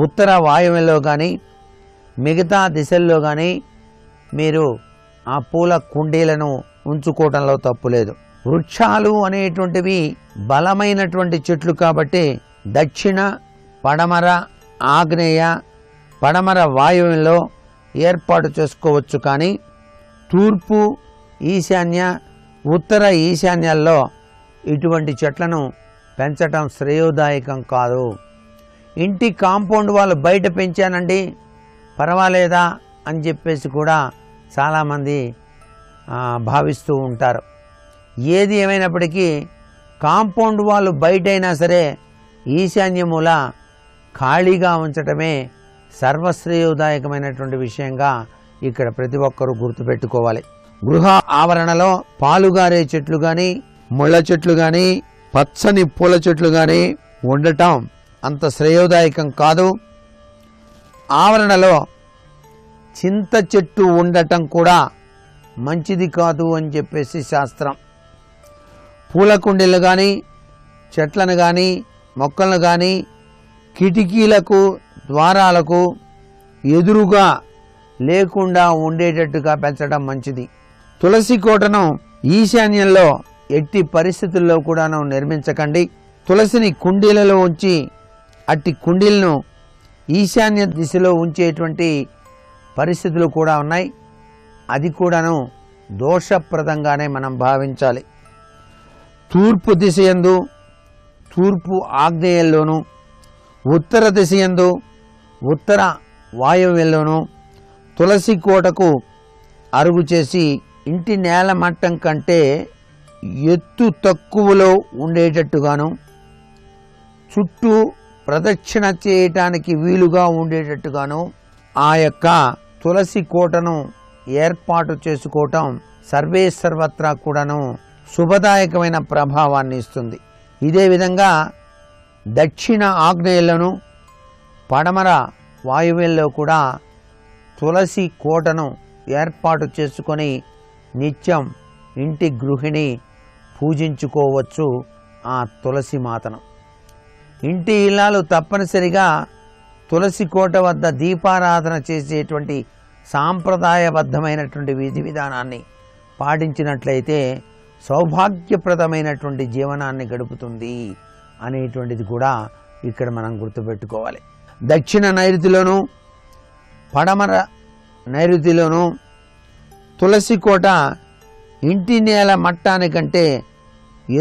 ఉత్తర వాయువ్యంలో కానీ మిగతా దిశల్లో కానీ మీరు ఆ పూల కుండీలను ఉంచుకోవడంలో తప్పులేదు. వృక్షాలు అనేటువంటివి బలమైనటువంటి చెట్లు కాబట్టి దక్షిణ, పడమర, ఆగ్నేయ, పడమర వాయువ్యంలో ఏర్పాటు చేసుకోవచ్చు. కానీ తూర్పు, ఈశాన్య, ఉత్తర ఈశాన్యాల్లో ఇటువంటి చెట్లను పెంచటం శ్రేయోదాయకం కాదు. ఇంటి కాంపౌండ్ వాళ్ళు బయట పెంచానండి పర్వాలేదా అని చెప్పేసి కూడా చాలామంది భావిస్తూ ఉంటారు. ఏది ఏమైనప్పటికీ కాంపౌండ్ వాళ్ళు బయట అయినా సరే ఈశాన్యమూల ఖాళీగా ఉంచటమే సర్వశ్రేయోదాయకమైనటువంటి విషయంగా ఇక్కడ ప్రతి ఒక్కరూ గుర్తుపెట్టుకోవాలి. గృహ ఆవరణలో పాలుగారే చెట్లు కానీ, ముళ్ళ చెట్లు కానీ, పచ్చని పూల చెట్లు కానీ ఉండటం అంత శ్రేయోదాయకం కాదు. ఆవరణలో చింత చెట్టు ఉండటం కూడా మంచిది కాదు అని చెప్పేసి శాస్త్రం. పూల కుండీలు కానీ, చెట్లను కానీ, మొక్కలను కానీ కిటికీలకు, ద్వారాలకు ఎదురుగా లేకుండా ఉండేటట్టుగా పెంచడం మంచిది. తులసి కోటను ఈశాన్యంలో ఎట్టి పరిస్థితుల్లో కూడాను నిర్మించకండి. తులసిని కుండీలలో ఉంచి అట్టి కుండీలను ఈశాన్య దిశలో ఉంచేటువంటి పరిస్థితులు కూడా ఉన్నాయి. అది కూడాను దోషప్రదంగానే మనం భావించాలి. తూర్పు దిశయందు, తూర్పు ఆగ్నేయంలోను, ఉత్తర దిశయందు, ఉత్తర వాయువ్యంలోను తులసి కోటకు అరుగు చేసి ఇంటి నేల మట్టం కంటే ఎత్తు తక్కువలో ఉండేటట్టుగాను, చుట్టూ ప్రదక్షిణ చేయటానికి వీలుగా ఉండేటట్టుగాను ఆ యొక్క తులసి కోటను ఏర్పాటు చేసుకోవటం సర్వే సర్వత్రా కూడాను శుభదాయకమైన ప్రభావాన్ని ఇస్తుంది. ఇదే విధంగా దక్షిణ ఆగ్నేయంలోను, పడమర వాయువ్యంలో కూడా తులసి కోటను ఏర్పాటు చేసుకొని నిత్యం ఇంటి గృహిణి పూజించుకోవచ్చు ఆ తులసి మాతను. ఇంటి ఇల్లాలు తప్పనిసరిగా తులసి కోట వద్ద దీపారాధన చేసేటువంటి సాంప్రదాయబద్ధమైనటువంటి విధి విధానాన్ని పాటించినట్లయితే సౌభాగ్యప్రదమైనటువంటి జీవనాన్ని గడుపుతుంది అనేటువంటిది కూడా ఇక్కడ మనం గుర్తుపెట్టుకోవాలి. దక్షిణ నైరుతిలోను, పడమర నైరుతిలోను తులసి కోట ఇంటి నేల మట్టానికంటే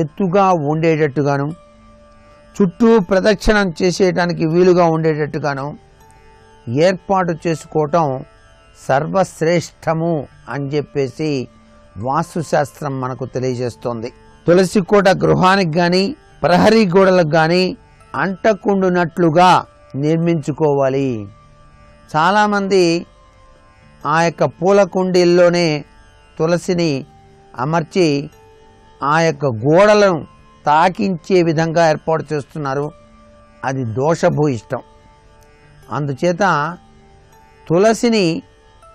ఎత్తుగా ఉండేటట్టుగాను, చుట్టూ ప్రదక్షిణం చేసేయటానికి వీలుగా ఉండేటట్టుగాను ఏర్పాటు చేసుకోవటం సర్వశ్రేష్టము అని చెప్పేసి వాస్తుశాస్త్రం మనకు తెలియజేస్తోంది. తులసి కోట గృహానికి కానీ ప్రహరీ గోడలకు కానీ అంటకుండునట్లుగా నిర్మించుకోవాలి. చాలామంది ఆ యొక్క పూల కుండీల్లోనే తులసిని అమర్చి ఆ యొక్క గోడలను తాకించే విధంగా ఏర్పాటు చేస్తున్నారు. అది దోషభూయిష్టం. అందుచేత తులసిని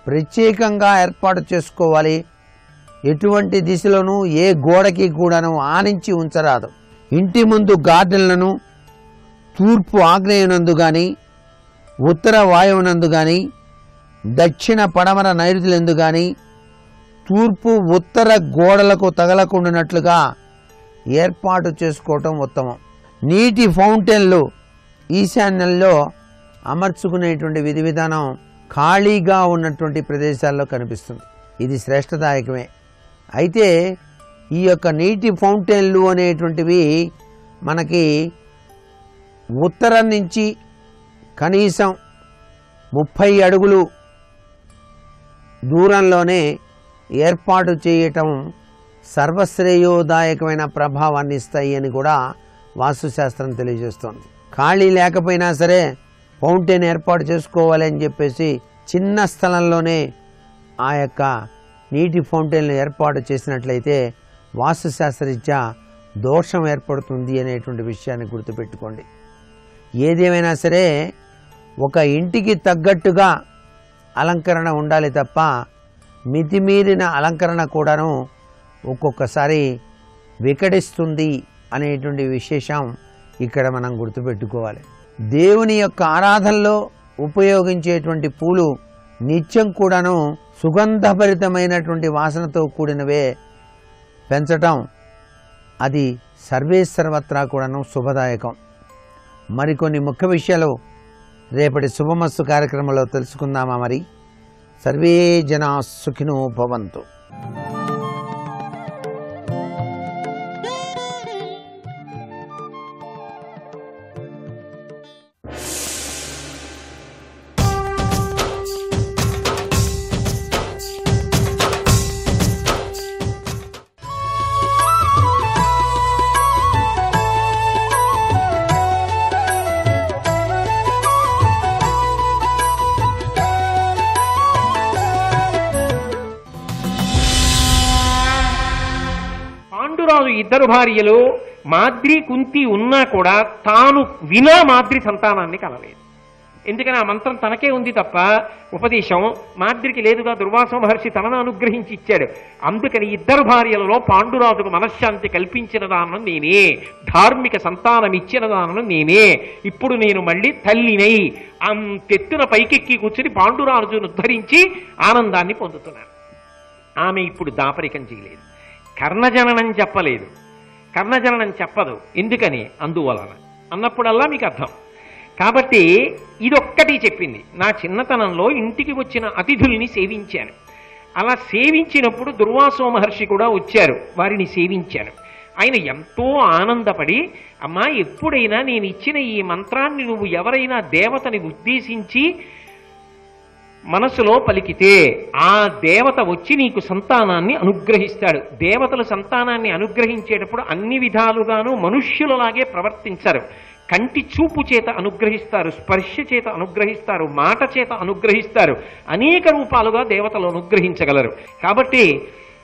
ప్రత్యేకంగా ఏర్పాటు చేసుకోవాలి. ఎటువంటి దిశలోనూ ఏ గోడకి కూడాను ఆనించి ఉంచరాదు. ఇంటి ముందు గార్డెన్లను తూర్పు ఆగ్నేయనందు కానీ ఉత్తర వాయువునందు కానీ దక్షిణ పడమర నైరుతులందు కానీ తూర్పు ఉత్తర గోడలకు తగలకుండానట్లుగా ఏర్పాటు చేసుకోవటం ఉత్తమం. నీటి ఫౌంటైన్లు ఈశాన్యంలో అమర్చుకునేటువంటి విధి విధానం ఖాళీగా ఉన్నటువంటి ప్రదేశాల్లో కనిపిస్తుంది. ఇది శ్రేష్టదాయకమే. అయితే ఈ యొక్క నీటి ఫౌంటైన్లు అనేటువంటివి మనకి ఉత్తరం నుంచి కనీసం 30 అడుగులు దూరంలోనే ఏర్పాటు చేయటం సర్వశ్రేయోదాయకమైన ప్రభావాన్ని ఇస్తాయి అని కూడా వాస్తుశాస్త్రం తెలియజేస్తోంది. ఖాళీ లేకపోయినా సరే ఫౌంటైన్ ఏర్పాటు చేసుకోవాలి అని చెప్పేసి చిన్న స్థలంలోనే ఆ యొక్క నీటి ఫౌంటైన్లు ఏర్పాటు చేసినట్లయితే వాస్తుశాస్త్రరీత్యా దోషం ఏర్పడుతుంది అనేటువంటి విషయాన్ని గుర్తుపెట్టుకోండి. ఏదేమైనా సరే ఒక ఇంటికి తగ్గట్టుగా అలంకరణ ఉండాలి తప్ప మితిమీరిన అలంకరణ కూడాను ఒక్కొక్కసారి వికటిస్తుంది అనేటువంటి విశేషం ఇక్కడ మనం గుర్తుపెట్టుకోవాలి. దేవుని యొక్క ఆరాధనలో ఉపయోగించేటువంటి పూలు నిత్యం కూడాను సుగంధభరితమైనటువంటి వాసనతో కూడినవే పెంచటం అది సర్వేసర్వత్రా కూడాను శుభదాయకం. మరికొన్ని ముఖ్య విషయాలు రేపటి శుభమస్తు కార్యక్రమంలో తెలుసుకుందామా? మరి సర్వే జనా సుఖినో భవంతు. పాండురాజు ఇద్దరు భార్యలు మాద్రి కుంతి ఉన్నా కూడా తాను వినా మాద్రి సంతానాన్ని కలలేదు. ఎందుకని ఆ మంత్రం తనకే ఉంది తప్ప ఉపదేశం మాద్రికి లేదుగా. దుర్వాస మహర్షి తనను అనుగ్రహించి ఇచ్చాడు. అందుకని ఇద్దరు భార్యలలో పాండురాజుకు మనశ్శాంతి కల్పించిన దానం నేనే, ధార్మిక సంతానం ఇచ్చిన దానం నేనే. ఇప్పుడు నేను మళ్ళీ తల్లినై అంతెత్తున పైకెక్కి కూర్చుని పాండురాజును ఉద్ధరించి ఆనందాన్ని పొందుతున్నాను. ఆమె ఇప్పుడు దాపరికం చేయలేదు, కర్ణజననం చెప్పలేదు, కర్ణజననం చెప్పదు. ఎందుకని? అందువలన అన్నప్పుడల్లా మీకు అర్థం. కాబట్టి ఇదొక్కటి చెప్పింది. నా చిన్నతనంలో ఇంటికి వచ్చిన అతిథుల్ని సేవించాను. అలా సేవించినప్పుడు దుర్వాసో మహర్షి కూడా వచ్చారు, వారిని సేవించాను. ఆయన ఎంతో ఆనందపడి, అమ్మా ఎప్పుడైనా నేను ఇచ్చిన ఈ మంత్రాన్ని నువ్వు ఎవరైనా దేవతని ఉద్దేశించి మనసులో పలికితే ఆ దేవత వచ్చి నీకు సంతానాన్ని అనుగ్రహిస్తాడు. దేవతలు సంతానాన్ని అనుగ్రహించేటప్పుడు అన్ని విధాలుగాను మనుష్యులలాగే ప్రవర్తించరు. కంటి చూపు చేత అనుగ్రహిస్తారు, స్పర్శ చేత అనుగ్రహిస్తారు, మాట చేత అనుగ్రహిస్తారు. అనేక రూపాలుగా దేవతలు అనుగ్రహించగలరు. కాబట్టి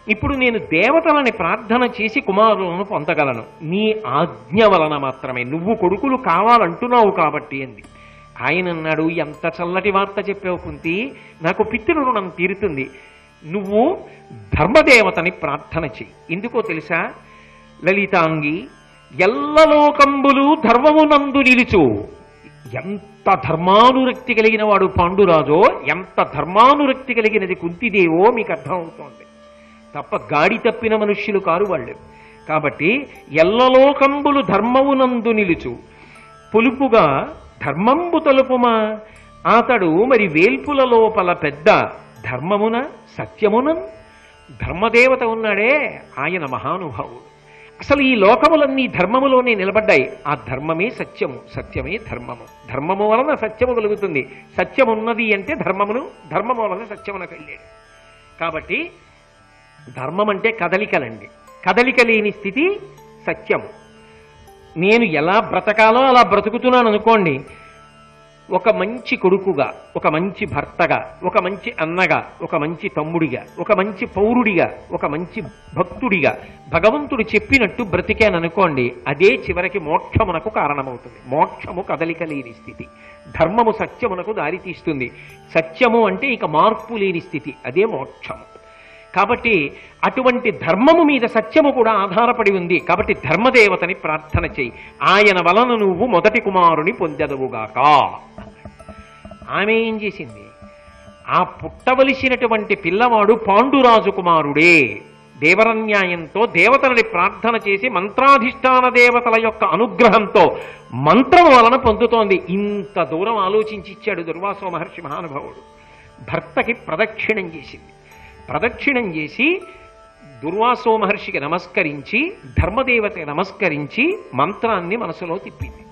ఇప్పుడు నేను దేవతలని ప్రార్థన చేసి కుమారులను పొందగలను, నీ ఆజ్ఞ వలన మాత్రమే. నువ్వు కొడుకులు కావాలంటున్నావు కాబట్టి అంది. ఆయన అన్నాడు, ఎంత చల్లటి వార్త చెప్పావు కుంతి, నాకు పితృరుణం తీరుతుంది. నువ్వు ధర్మదేవతని ప్రార్థన చెయ్యి. ఎందుకో తెలుసా? లలితాంగి ఎల్లలోకంబులు ధర్మమునందు నిలుచు. ఎంత ధర్మానురక్తి కలిగిన వాడు పాండురాజో, ఎంత ధర్మానురక్తి కలిగినది కుంతిదేవో మీకు అర్థమవుతోంది. తప్ప గాడి తప్పిన మనుష్యులు కారు వాళ్ళు. కాబట్టి ఎల్లలోకంబులు ధర్మమునందు నిలుచు, పొలుపుగా ధర్మంబు తలుపుమా. అతడు మరి వేల్పుల లోపల పెద్ద ధర్మమున సత్యమున. ధర్మదేవత ఉన్నాడే ఆయన మహానుభావుడు. అసలు ఈ లోకములన్నీ ధర్మములోనే నిలబడ్డాయి. ఆ ధర్మమే సత్యము, సత్యమే ధర్మము. ధర్మము వలన సత్యము కలుగుతుంది. సత్యం ఉన్నది అంటే ధర్మము వలన సత్యమునకు వెళ్ళాడు. కాబట్టి ధర్మం అంటే కదలికలండి. కదలిక లేని స్థితి సత్యము. నేను ఎలా బ్రతకాలో అలా బ్రతుకుతున్నాను అనుకోండి. ఒక మంచి కొడుకుగా, ఒక మంచి భర్తగా, ఒక మంచి అన్నగా, ఒక మంచి తమ్ముడిగా, ఒక మంచి పౌరుడిగా, ఒక మంచి భక్తుడిగా భగవంతుడు చెప్పినట్టు బ్రతికాననుకోండి, అదే చివరికి మోక్షమునకు కారణమవుతుంది. మోక్షము కదలిక లేని స్థితి. ధర్మము సత్యమునకు దారితీస్తుంది. సత్యము అంటే ఇక మార్పు లేని స్థితి, అదే మోక్షము. కాబట్టి అటువంటి ధర్మము మీద సత్యము కూడా ఆధారపడి ఉంది. కాబట్టి ధర్మదేవతని ప్రార్థన చేయి, ఆయన వలన నువ్వు మొదటి కుమారుని పొందెదవుగాక. ఆమె ఏం చేసింది? ఆ పుట్టవలసినటువంటి పిల్లవాడు పాండురాజు కుమారుడే. దేవరన్యాయంతో దేవతలని ప్రార్థన చేసి మంత్రాధిష్టాన దేవతల యొక్క అనుగ్రహంతో మంత్రం వలన పొందుతోంది. ఇంత దూరం ఆలోచించి ఇచ్చాడు దుర్వాసో మహర్షి మహానుభావుడు. భర్తకి ప్రదక్షిణం చేసింది. ప్రదక్షిణం చేసి దుర్వాసో మహర్షికి నమస్కరించి, ధర్మదేవతకి నమస్కరించి మంత్రాన్ని మనసులో తిప్పింది.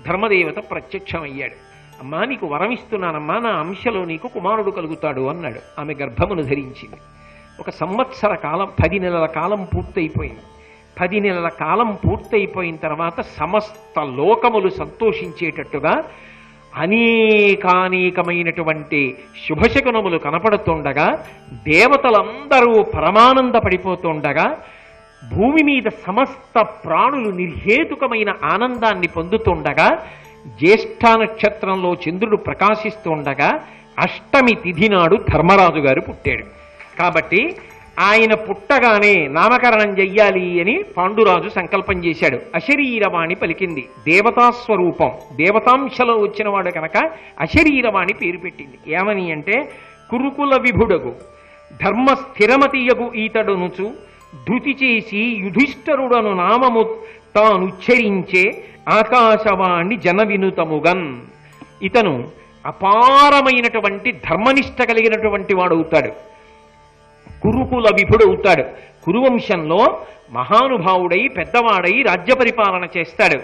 ధర్మదేవత ప్రత్యక్షమయ్యాడు. అమ్మా, నీకు వరం ఇస్తున్నానమ్మా, నా అంశలో నీకు కుమారుడు కలుగుతాడు అన్నాడు. ఆమె గర్భమును ధరించింది. 1 సంవత్సర కాలం, 10 నెలల కాలం పూర్తయిపోయింది. 10 నెలల కాలం పూర్తయిపోయిన తర్వాత సమస్త లోకములు సంతోషించేటట్టుగా అనేకానేకమైనటువంటి శుభశకునములు కనపడుతుండగా, దేవతలందరూ పరమానంద పడిపోతుండగా, భూమి మీద సమస్త ప్రాణులు నిర్హేతుకమైన ఆనందాన్ని పొందుతుండగా, జ్యేష్ఠ నక్షత్రంలో చంద్రుడు ప్రకాశిస్తుండగా, అష్టమి తిథి నాడు ధర్మరాజు గారు పుట్టాడు. కాబట్టి ఆయన పుట్టగానే నామకరణం చెయ్యాలి అని పాండురాజు సంకల్పం చేశాడు. అశరీరవాణి పలికింది. దేవతాస్వరూపం, దేవతాంశలో వచ్చినవాడు కనుక అశరీరవాణి పేరు పెట్టింది. ఏమని అంటే, కురుకుల విభుడగు ధర్మ స్థిరమతియగు ఈతడునుచు ధృతి చేసి యుధిష్ఠరుడను నామము తానుచ్చరించే ఆకాశవాణి జన వినుతముగన్. ఇతను అపారమైనటువంటి ధర్మనిష్ట కలిగినటువంటి వాడు అవుతాడు. కురుకుల విభుడు అవుతాడు. కురువంశంలో మహానుభావుడై పెద్దవాడై రాజ్య పరిపాలన చేస్తాడు.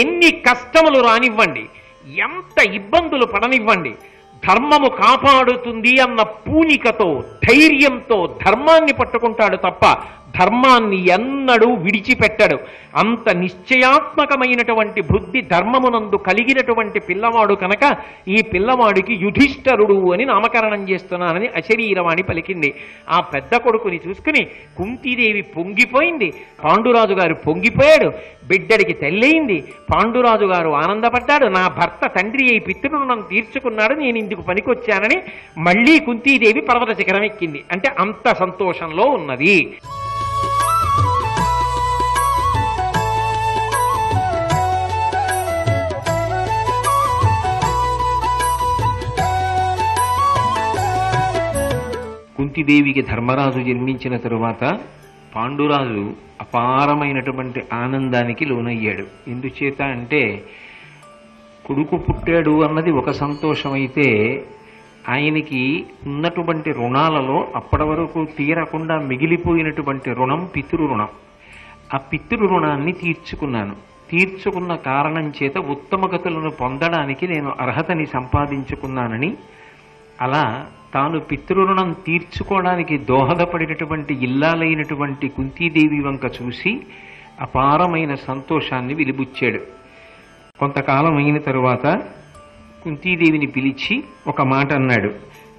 ఎన్ని కష్టములు రానివ్వండి, ఎంత ఇబ్బందులు పడనివ్వండి, ధర్మము కాపాడుతుంది అన్న పూనికతో, ధైర్యంతో ధర్మాన్ని పట్టుకుంటాడు తప్ప ధర్మాన్ని ఎన్నడూ విడిచిపెట్టాడు. అంత నిశ్చయాత్మకమైనటువంటి బుద్ధి ధర్మమునందు కలిగినటువంటి పిల్లవాడు కనుక ఈ పిల్లవాడికి యుధిష్ఠరుడు అని నామకరణం చేస్తున్నానని అశరీరవాణి పలికింది. ఆ పెద్ద కొడుకుని చూసుకుని కుంతీదేవి పొంగిపోయింది. పాండురాజు గారు పొంగిపోయాడు. బిడ్డడికి తెల్లయింది. పాండురాజు గారు ఆనందపడ్డాడు. నా భర్త తండ్రి అయి పితృరుణం తీర్చుకున్నాడు, నేను ఇందుకు పనికొచ్చానని మళ్లీ కుంతీదేవి పర్వత శిఖరం ఎక్కింది. అంటే అంత సంతోషంలో ఉన్నది. కుంతిదేవికి ధర్మరాజు జన్మించిన తరువాత పాండురాజు అపారమైనటువంటి ఆనందానికి లోనయ్యాడు. ఎందుచేత అంటే, కొడుకు పుట్టాడు అన్నది ఒక సంతోషం అయితే, ఆయనకి ఉన్నటువంటి రుణాలలో అప్పటి వరకు తీరకుండా మిగిలిపోయినటువంటి రుణం పితృరుణం. ఆ పితృరుణాన్ని తీర్చుకున్న కారణం చేత ఉత్తమ గతులను పొందడానికి నేను అర్హతని సంపాదించుకున్నానని, అలా తాను పితృరుణం తీర్చుకోవడానికి దోహదపడినటువంటి ఇల్లాలైనటువంటి కుంతీదేవి వంక చూసి అపారమైన సంతోషాన్ని వెలిబుచ్చాడు. కొంతకాలం అయిన తరువాత కుంతీదేవిని పిలిచి ఒక మాట అన్నాడు.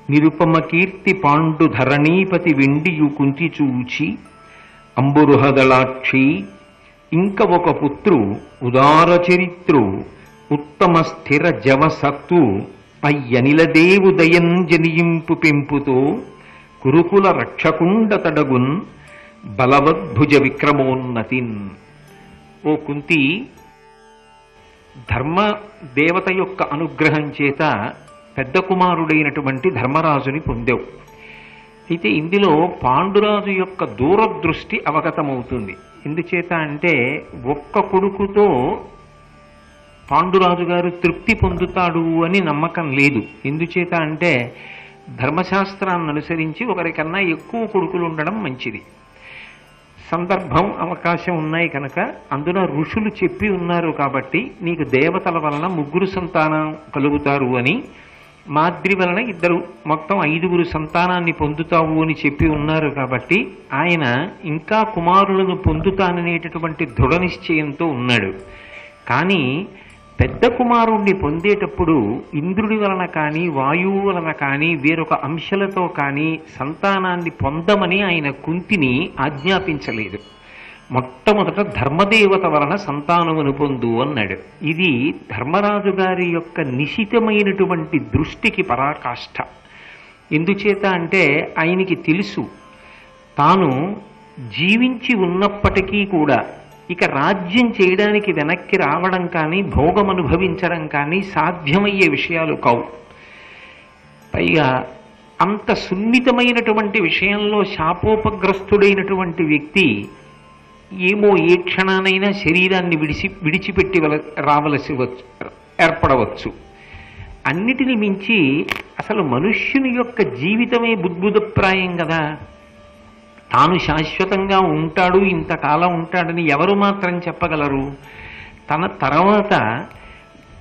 నిరుపమ కీర్తి పాండు ధరణీపతి వెండియు కుంతి చూచి అంబురుహదళాక్షి ఇంక ఒక పుత్రు ఉదార చరిత్రు ఉత్తమ స్థిర జవసత్తు అయ్యనిలదేవు దయంజనియింపు పెంపుతో కురుకుల రక్షకుండ తడగున్ బలవద్భుజ విక్రమోన్నతిన్. ఓ కుంతి, ధర్మ దేవత యొక్క అనుగ్రహం చేత పెద్ద కుమారుడైనటువంటి ధర్మరాజుని పొందావు. అయితే ఇందులో పాండురాజు యొక్క దూరదృష్టి అవగతమవుతుంది. ఎందుచేత అంటే, ఒక్క కొడుకుతో పాండురాజు గారు తృప్తి పొందుతాడు అని నమ్మకం లేదు. ఎందుచేత అంటే, ధర్మశాస్త్రాన్ని అనుసరించి ఒకరికన్నా ఎక్కువ కొడుకులు ఉండడం మంచిది. సందర్భం అవకాశం ఉన్నాయి కనుక అందులో ఋషులు చెప్పి ఉన్నారు కాబట్టి నీకు దేవతల వలన 3 సంతానం కలుగుతారు అని, మాద్రి వలన 2 మొత్తం 5 సంతానాన్ని పొందుతావు అని చెప్పి ఉన్నారు కాబట్టి ఆయన ఇంకా కుమారులను పొందుతాననేటటువంటి దృఢ నిశ్చయంతో ఉన్నాడు. కానీ పెద్ద కుమారుణ్ణి పొందేటప్పుడు ఇంద్రుడి వలన కానీ వాయువు వలన కానీ వేరొక అంశాలతో కానీ సంతానాన్ని పొందమని ఆయన కుంతిని ఆజ్ఞాపించలేదు. మొట్టమొదట ధర్మదేవత వలన సంతానమును పొందు అన్నాడు. ఇది ధర్మరాజు గారి యొక్క నిశితమైనటువంటి దృష్టికి పరాకాష్ఠ. ఎందుచేత అంటే ఆయనకి తెలుసు తాను జీవించి ఉన్నప్పటికీ కూడా ఇక రాజ్యం చేయడానికి వెనక్కి రావడం కానీ భోగం అనుభవించడం కానీ సాధ్యమయ్యే విషయాలు కావు. పైగా అంత సున్నితమైనటువంటి విషయంలో శాపోపగ్రస్తుడైనటువంటి వ్యక్తి ఏమో ఏ క్షణానైనా శరీరాన్ని విడిచిపెట్టి రావలసి ఏర్పడవచ్చు. అన్నిటిని మించి అసలు మనుష్యుని యొక్క జీవితమే బుద్భుతప్రాయం కదా. తాను శాశ్వతంగా ఉంటాడు, ఇంతకాలం ఉంటాడని ఎవరు మాత్రం చెప్పగలరు? తన తర్వాత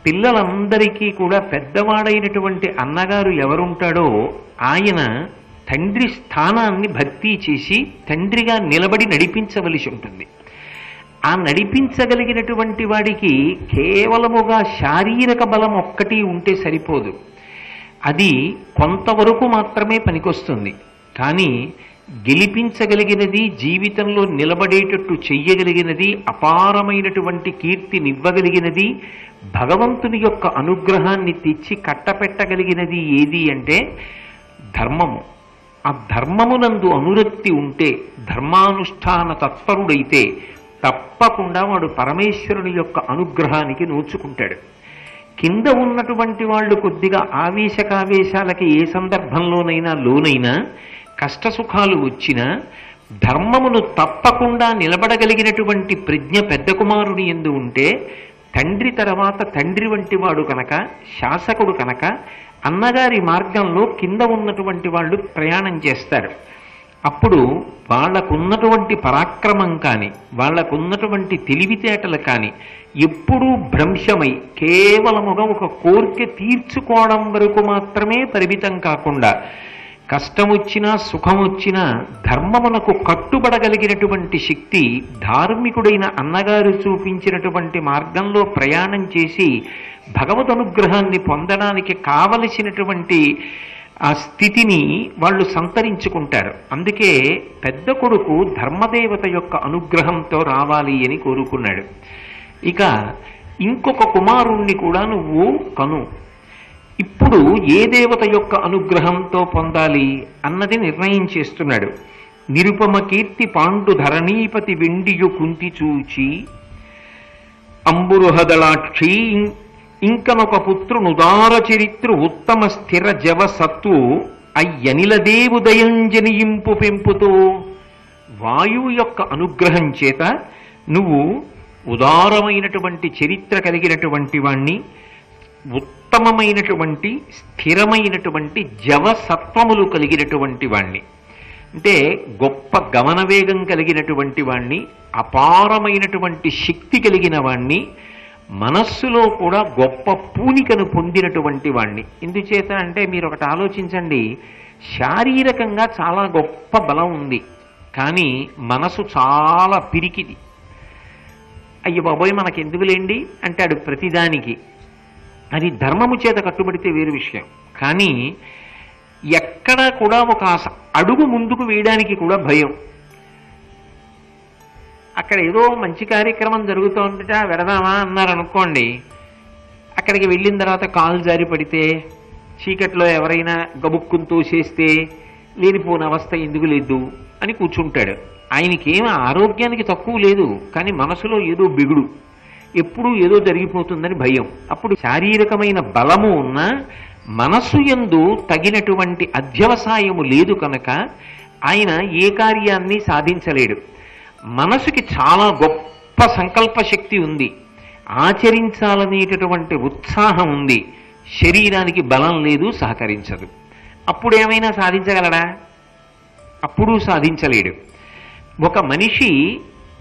పిల్లలందరికీ కూడా పెద్దవాడైనటువంటి అన్నగారు ఎవరుంటాడో ఆయన తండ్రి స్థానాన్ని భర్తీ చేసి తండ్రిగా నిలబడి నడిపించవలసి ఉంటుంది. ఆ నడిపించగలిగినటువంటి వాడికి కేవలముగా శారీరక బలం ఒక్కటి ఉంటే సరిపోదు. అది కొంతవరకు మాత్రమే పనికొస్తుంది. కానీ గెలిపించగలిగినది, జీవితంలో నిలబడేటట్టు చెయ్యగలిగినది, అపారమైనటువంటి కీర్తినివ్వగలిగినది, భగవంతుని యొక్క అనుగ్రహాన్ని తెచ్చి కట్టపెట్టగలిగినది ఏది అంటే ధర్మము. ఆ ధర్మమునందు అనురక్తి ఉంటే, ధర్మానుష్ఠాన తత్పరుడైతే తప్పకుండా వాడు పరమేశ్వరుని యొక్క అనుగ్రహానికి నోచుకుంటాడు. కింద ఉన్నటువంటి వాళ్ళు కొద్దిగా ఆవేశకావేశాలకి ఏ సందర్భంలోనైనా లోనైనా కష్టసుఖాలు వచ్చినా ధర్మమును తప్పకుండా నిలబడగలిగినటువంటి ప్రజ్ఞ పెద్ద కుమారుని యందు ఉంటే తండ్రి తర్వాత తండ్రి వంటి వాడు కనుక, శాసకుడు కనుక అన్నగారి మార్గంలో కింద ఉన్నటువంటి వాళ్ళు ప్రయాణం చేస్తారు. అప్పుడు వాళ్లకున్నటువంటి పరాక్రమం కానీ, వాళ్లకున్నటువంటి తెలివితేటలు కానీ ఎప్పుడూ భ్రంశమై కేవలముగా ఒక కోరిక తీర్చుకోవడం వరకు మాత్రమే పరిమితం కాకుండా కష్టం వచ్చినా సుఖం వచ్చినా ధర్మమునకు కట్టుబడగలిగినటువంటి శక్తి ధార్మికుడైన అన్నగారు చూపించినటువంటి మార్గంలో ప్రయాణం చేసి భగవద్ అనుగ్రహాన్ని పొందడానికి కావలసినటువంటి ఆ స్థితిని వాళ్ళు సంతరించుకుంటారు. అందుకే పెద్ద కొడుకు ధర్మదేవత యొక్క అనుగ్రహంతో రావాలి అని కోరుకున్నాడు. ఇక ఇంకొక కుమారుణ్ణి కూడా నువ్వు కను. ఇప్పుడు ఏ దేవత యొక్క అనుగ్రహంతో పొందాలి అన్నది నిర్ణయం చేస్తున్నాడు. నిరుపమ కీర్తి పాండు ధరణీపతి వెండియు కుంతి చూచి అంబురుహదళాక్షి ఇంకనొక పుత్రునుదార చరిత్రు ఉత్తమ స్థిర జవ సత్తు అయ్యనిలదేవు దయంజనియింపు పెంపుతో. వాయువు యొక్క అనుగ్రహం చేత నువ్వు ఉదారమైనటువంటి చరిత్ర కలిగినటువంటి వాణ్ణి, ఉత్తమమైనటువంటి స్థిరమైనటువంటి జవసత్వములు కలిగినటువంటి వాణ్ణి, అంటే గొప్ప గమనవేగం కలిగినటువంటి వాణ్ణి, అపారమైనటువంటి శక్తి కలిగిన వాణ్ణి, మనస్సులో కూడా గొప్ప పూనికను పొందినటువంటి వాణ్ణి. ఎందుచేత అంటే మీరు ఒకటి ఆలోచించండి, శారీరకంగా చాలా గొప్ప బలం ఉంది, కానీ మనసు చాలా పిరికిది. అయ్య బాబోయ్ మనకెందుకులేండి అంటాడు ప్రతిదానికి. అది ధర్మము చేత కట్టుబడితే వేరు విషయం. కానీ ఎక్కడా కూడా ఒక అడుగు ముందుకు వేయడానికి కూడా భయం. అక్కడ ఏదో మంచి కార్యక్రమం జరుగుతూ ఉంటే వెడదామా అన్నారనుకోండి, అక్కడికి వెళ్ళిన తర్వాత కాలు జారి పడితే, చీకట్లో ఎవరైనా గబుక్కుని తోసేస్తే లేనిపోని అవస్థ ఎందుకు లేదు అని కూర్చుంటాడు. ఆయనకేమీ ఆరోగ్యానికి తక్కువ లేదు, కానీ మనసులో ఏదో బిగుడు, ఎప్పుడూ ఏదో జరిగిపోతుందని భయం. అప్పుడు శారీరకమైన బలము ఉన్నా మనస్సు యందు తగినటువంటి అధ్యవసాయము లేదు కనుక ఆయన ఏ కార్యాన్ని సాధించలేడు. మనసుకి చాలా గొప్ప సంకల్ప శక్తి ఉంది, ఆచరించాలనేటటువంటి ఉత్సాహం ఉంది, శరీరానికి బలం లేదు, సహకరించదు. అప్పుడు ఏమైనా సాధించగలడా? అప్పుడూ సాధించలేడు. ఒక మనిషి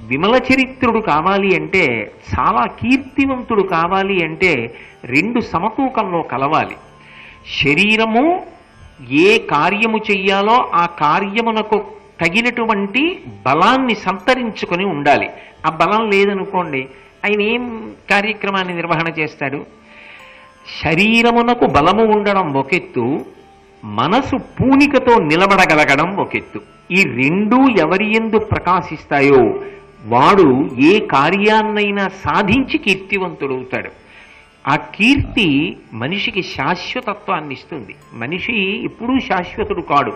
విమల చరిత్రుడు కావాలి అంటే, చాలా కీర్తివంతుడు కావాలి అంటే 2 సమతూకంలో కలవాలి. శరీరము ఏ కార్యము చెయ్యాలో ఆ కార్యమునకు తగినటువంటి బలాన్ని సంతరించుకొని ఉండాలి. ఆ బలం లేదనుకోండి, ఆయన ఏం కార్యక్రమాన్ని నిర్వహణ చేస్తాడు? శరీరమునకు బలము ఉండడం ఒకెత్తు, మనసు పూనికతో నిలబడగలగడం ఒకెత్తు. ఈ 2 ఎవరి యందు ప్రకాశిస్తాయో వాడు ఏ కార్యాన్నైనా సాధించి కీర్తివంతుడవుతాడు. ఆ కీర్తి మనిషికి శాశ్వతత్వాన్ని ఇస్తుంది. మనిషి ఎప్పుడూ శాశ్వతుడు కాడు,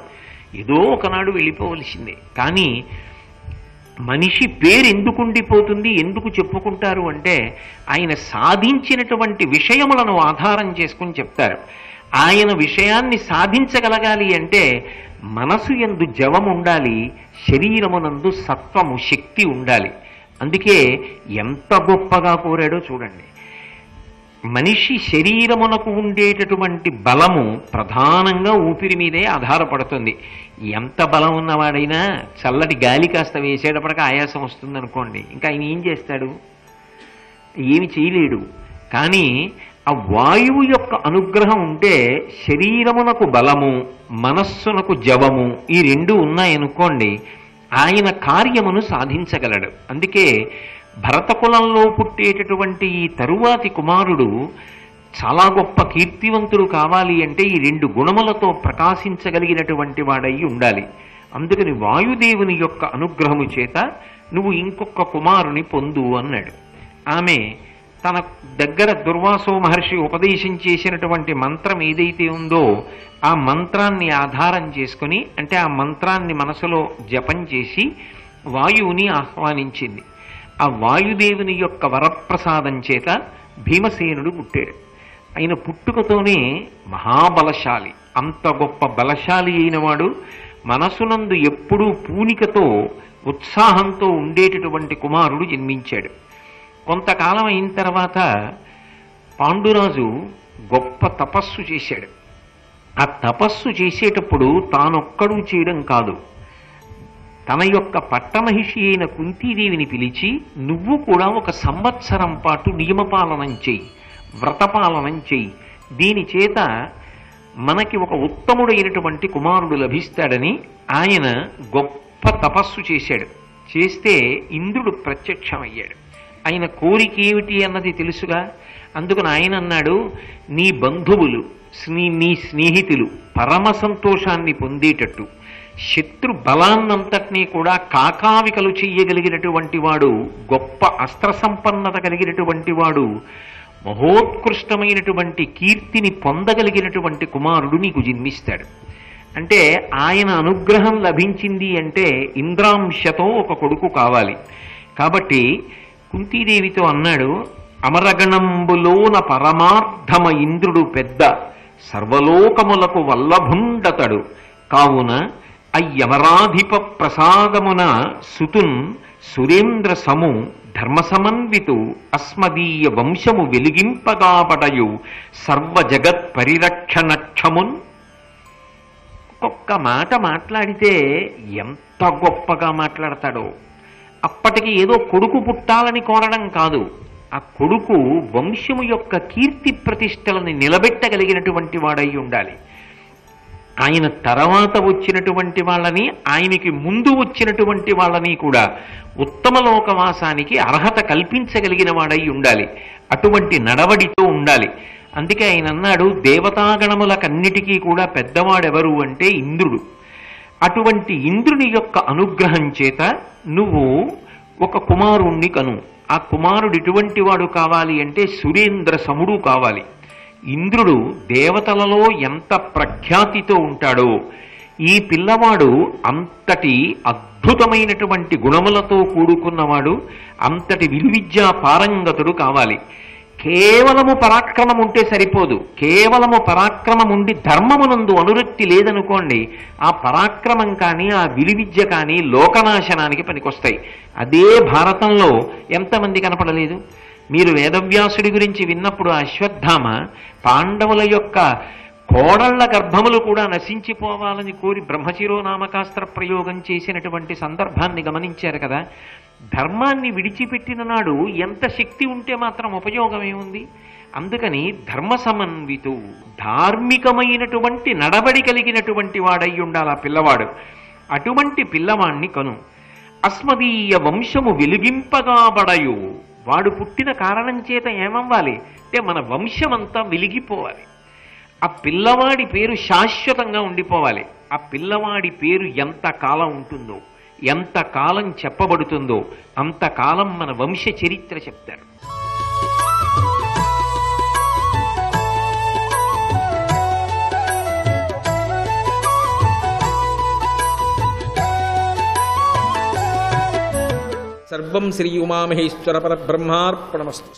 ఏదో ఒకనాడు వెళ్ళిపోవలసిందే. కానీ మనిషి పేరు ఎందుకు ఉండిపోతుంది, ఎందుకు చెప్పుకుంటారు అంటే, ఆయన సాధించినటువంటి విషయములను ఆధారం చేసుకుని చెప్తారు. ఆయన విషయాన్ని సాధించగలగాలి అంటే మనసు యందు జవము ఉండాలి, శరీరమునందు సత్వము, శక్తి ఉండాలి. అందుకే ఎంత గొప్పగా కోరాడో చూడండి. మనిషి శరీరమునకు ఉండేటటువంటి బలము ప్రధానంగా ఊపిరి మీదే ఆధారపడుతుంది. ఎంత బలం ఉన్నవాడైనా చల్లటి గాలి కాస్త వేసేటప్పటికి ఆయాసం వస్తుందనుకోండి, ఇంకా ఆయన ఏం చేస్తాడు? ఏమి చేయలేడు. కానీ ఆ వాయువు యొక్క అనుగ్రహం ఉంటే శరీరమునకు బలము, మనస్సునకు జవము, ఈ 2 ఉన్నాయనుకోండి, ఆయన కార్యమును సాధించగలడు. అందుకే భరతకులంలో పుట్టేటటువంటి ఈ తరువాతి కుమారుడు చాలా గొప్ప కీర్తివంతుడు కావాలి అంటే ఈ 2 గుణములతో ప్రకాశించగలిగినటువంటి వాడై ఉండాలి. అందుకని వాయుదేవుని యొక్క అనుగ్రహము చేత నువ్వు ఇంకొక కుమారుని పొందు అన్నాడు. ఆమె తన దగ్గర దుర్వాసో మహర్షి ఉపదేశం చేసినటువంటి మంత్రం ఏదైతే ఉందో ఆ మంత్రాన్ని ఆధారం చేసుకుని, అంటే ఆ మంత్రాన్ని మనసులో జపం చేసి వాయువుని ఆహ్వానించింది. ఆ వాయుదేవుని యొక్క వరప్రసాదం చేత భీమసేనుడు పుట్టాడు. ఆయన పుట్టుకతోనే మహాబలశాలి, అంత గొప్ప బలశాలి అయినవాడు, మనసునందు ఎప్పుడూ పూనికతో ఉత్సాహంతో ఉండేటటువంటి కుమారుడు జన్మించాడు. కొంతకాలం అయిన తర్వాత పాండురాజు గొప్ప తపస్సు చేశాడు. ఆ తపస్సు చేసేటప్పుడు తానొక్కడూ చేయడం కాదు, తన యొక్క పట్టమహిషి అయిన కుంతీదేవిని పిలిచి, నువ్వు కూడా 1 సంవత్సరం పాటు నియమపాలనం చెయ్యి, వ్రతపాలనం చెయ్యి, దీని చేత మనకి ఒక ఉత్తముడైనటువంటి కుమారుడు లభిస్తాడని ఆయన గొప్ప తపస్సు చేశాడు. చేస్తే ఇంద్రుడు ప్రత్యక్షమయ్యాడు. ఆయన కోరిక ఏమిటి అన్నది తెలుసుగా. అందుకని ఆయన అన్నాడు, నీ బంధువులు, నీ స్నేహితులు పరమ సంతోషాన్ని పొందేటట్టు, శత్రు బలాన్నంతటినీ కూడా కాకావికలు చెయ్యగలిగినటువంటి వాడు, గొప్ప అస్త్ర సంపన్నత కలిగినటువంటి వాడు, మహోత్కృష్టమైనటువంటి కీర్తిని పొందగలిగినటువంటి కుమారుడు నీకు జన్మిస్తాడు. అంటే ఆయన అనుగ్రహం లభించింది అంటే ఇంద్రాంశతో ఒక కొడుకు కావాలి. కాబట్టి కుంతీదేవితో అన్నాడు, అమరగణంబులోన పరమార్థమ ఇంద్రుడు పెద్ద, సర్వలోకములకు వల్లభుండతడు, కావున అయ్యమరాధిప ప్రసాదమున సుతున్ సురేంద్ర సము ధర్మ సమన్వితు అస్మదీయ వంశము వెలిగింపగాపడయు సర్వ జగత్ పరిరక్షణక్షమున్. ఒక్క మాట మాట్లాడితే ఎంత గొప్పగా మాట్లాడతాడో. అప్పటికి ఏదో కొడుకు పుట్టాలని కోరడం కాదు, ఆ కొడుకు వంశము యొక్క కీర్తి ప్రతిష్టలని నిలబెట్టగలిగినటువంటి వాడై ఉండాలి. ఆయన తర్వాత వచ్చినటువంటి వాళ్ళని, ఆయనకి ముందు వచ్చినటువంటి వాళ్ళని కూడా ఉత్తమ లోకవాసానికి అర్హత కల్పించగలిగిన వాడై ఉండాలి. అటువంటి నడవడితో ఉండాలి. అందుకే ఆయన అన్నాడు, దేవతాగణములకన్నిటికీ కూడా పెద్దవాడెవరు అంటే ఇంద్రుడు. అటువంటి ఇంద్రుని యొక్క అనుగ్రహం చేత నువ్వు ఒక కుమారుణ్ణి కను. ఆ కుమారుడు ఎటువంటి వాడు కావాలి అంటే సురేంద్ర సముడు కావాలి. ఇంద్రుడు దేవతలలో ఎంత ప్రఖ్యాతితో ఉంటాడో, ఈ పిల్లవాడు అంతటి అద్భుతమైనటువంటి గుణములతో కూడుకున్నవాడు, అంతటి విలువిద్యా పారంగతుడు కావాలి. కేవలము పరాక్రమం ఉంటే సరిపోదు. కేవలము పరాక్రమం ఉండి ధర్మమునందు అనురక్తి లేదనుకోండి, ఆ పరాక్రమం కానీ ఆ విలువిద్య కానీ లోకనాశనానికి పనికొస్తాయి. అదే భారతంలో ఎంతమంది కనపడలేదు? మీరు వేదవ్యాసుడి గురించి విన్నప్పుడు అశ్వత్థామ పాండవుల యొక్క కోడళ్ల గర్భములు కూడా నశించిపోవాలని కోరి బ్రహ్మశిరోనామకాస్త్ర ప్రయోగం చేసినటువంటి సందర్భాన్ని గమనించారు కదా. ధర్మాన్ని విడిచిపెట్టిన నాడు ఎంత శక్తి ఉంటే మాత్రం ఉపయోగం ఏముంది? అందుకని ధర్మ సమన్వితు, ధార్మికమైనటువంటి నడబడి కలిగినటువంటి వాడై ఉండాలి ఆ పిల్లవాడు. అటువంటి పిల్లవాణ్ణి కను. అస్మదీయ వంశము వెలిగింపగాబడయు, వాడు పుట్టిన కారణం చేత ఏమవ్వాలి అంటే మన వంశమంతా వెలిగిపోవాలి. ఆ పిల్లవాడి పేరు శాశ్వతంగా ఉండిపోవాలి. ఆ పిల్లవాడి పేరు ఎంత కాలం ఉంటుందో, ఎంత కాలం చెప్పబడుతుందో అంతకాలం మన వంశ చరిత్ర చెప్తారు. సర్వం శ్రీ ఉమామహేశ్వర పరబ్రహ్మార్పణమస్తు.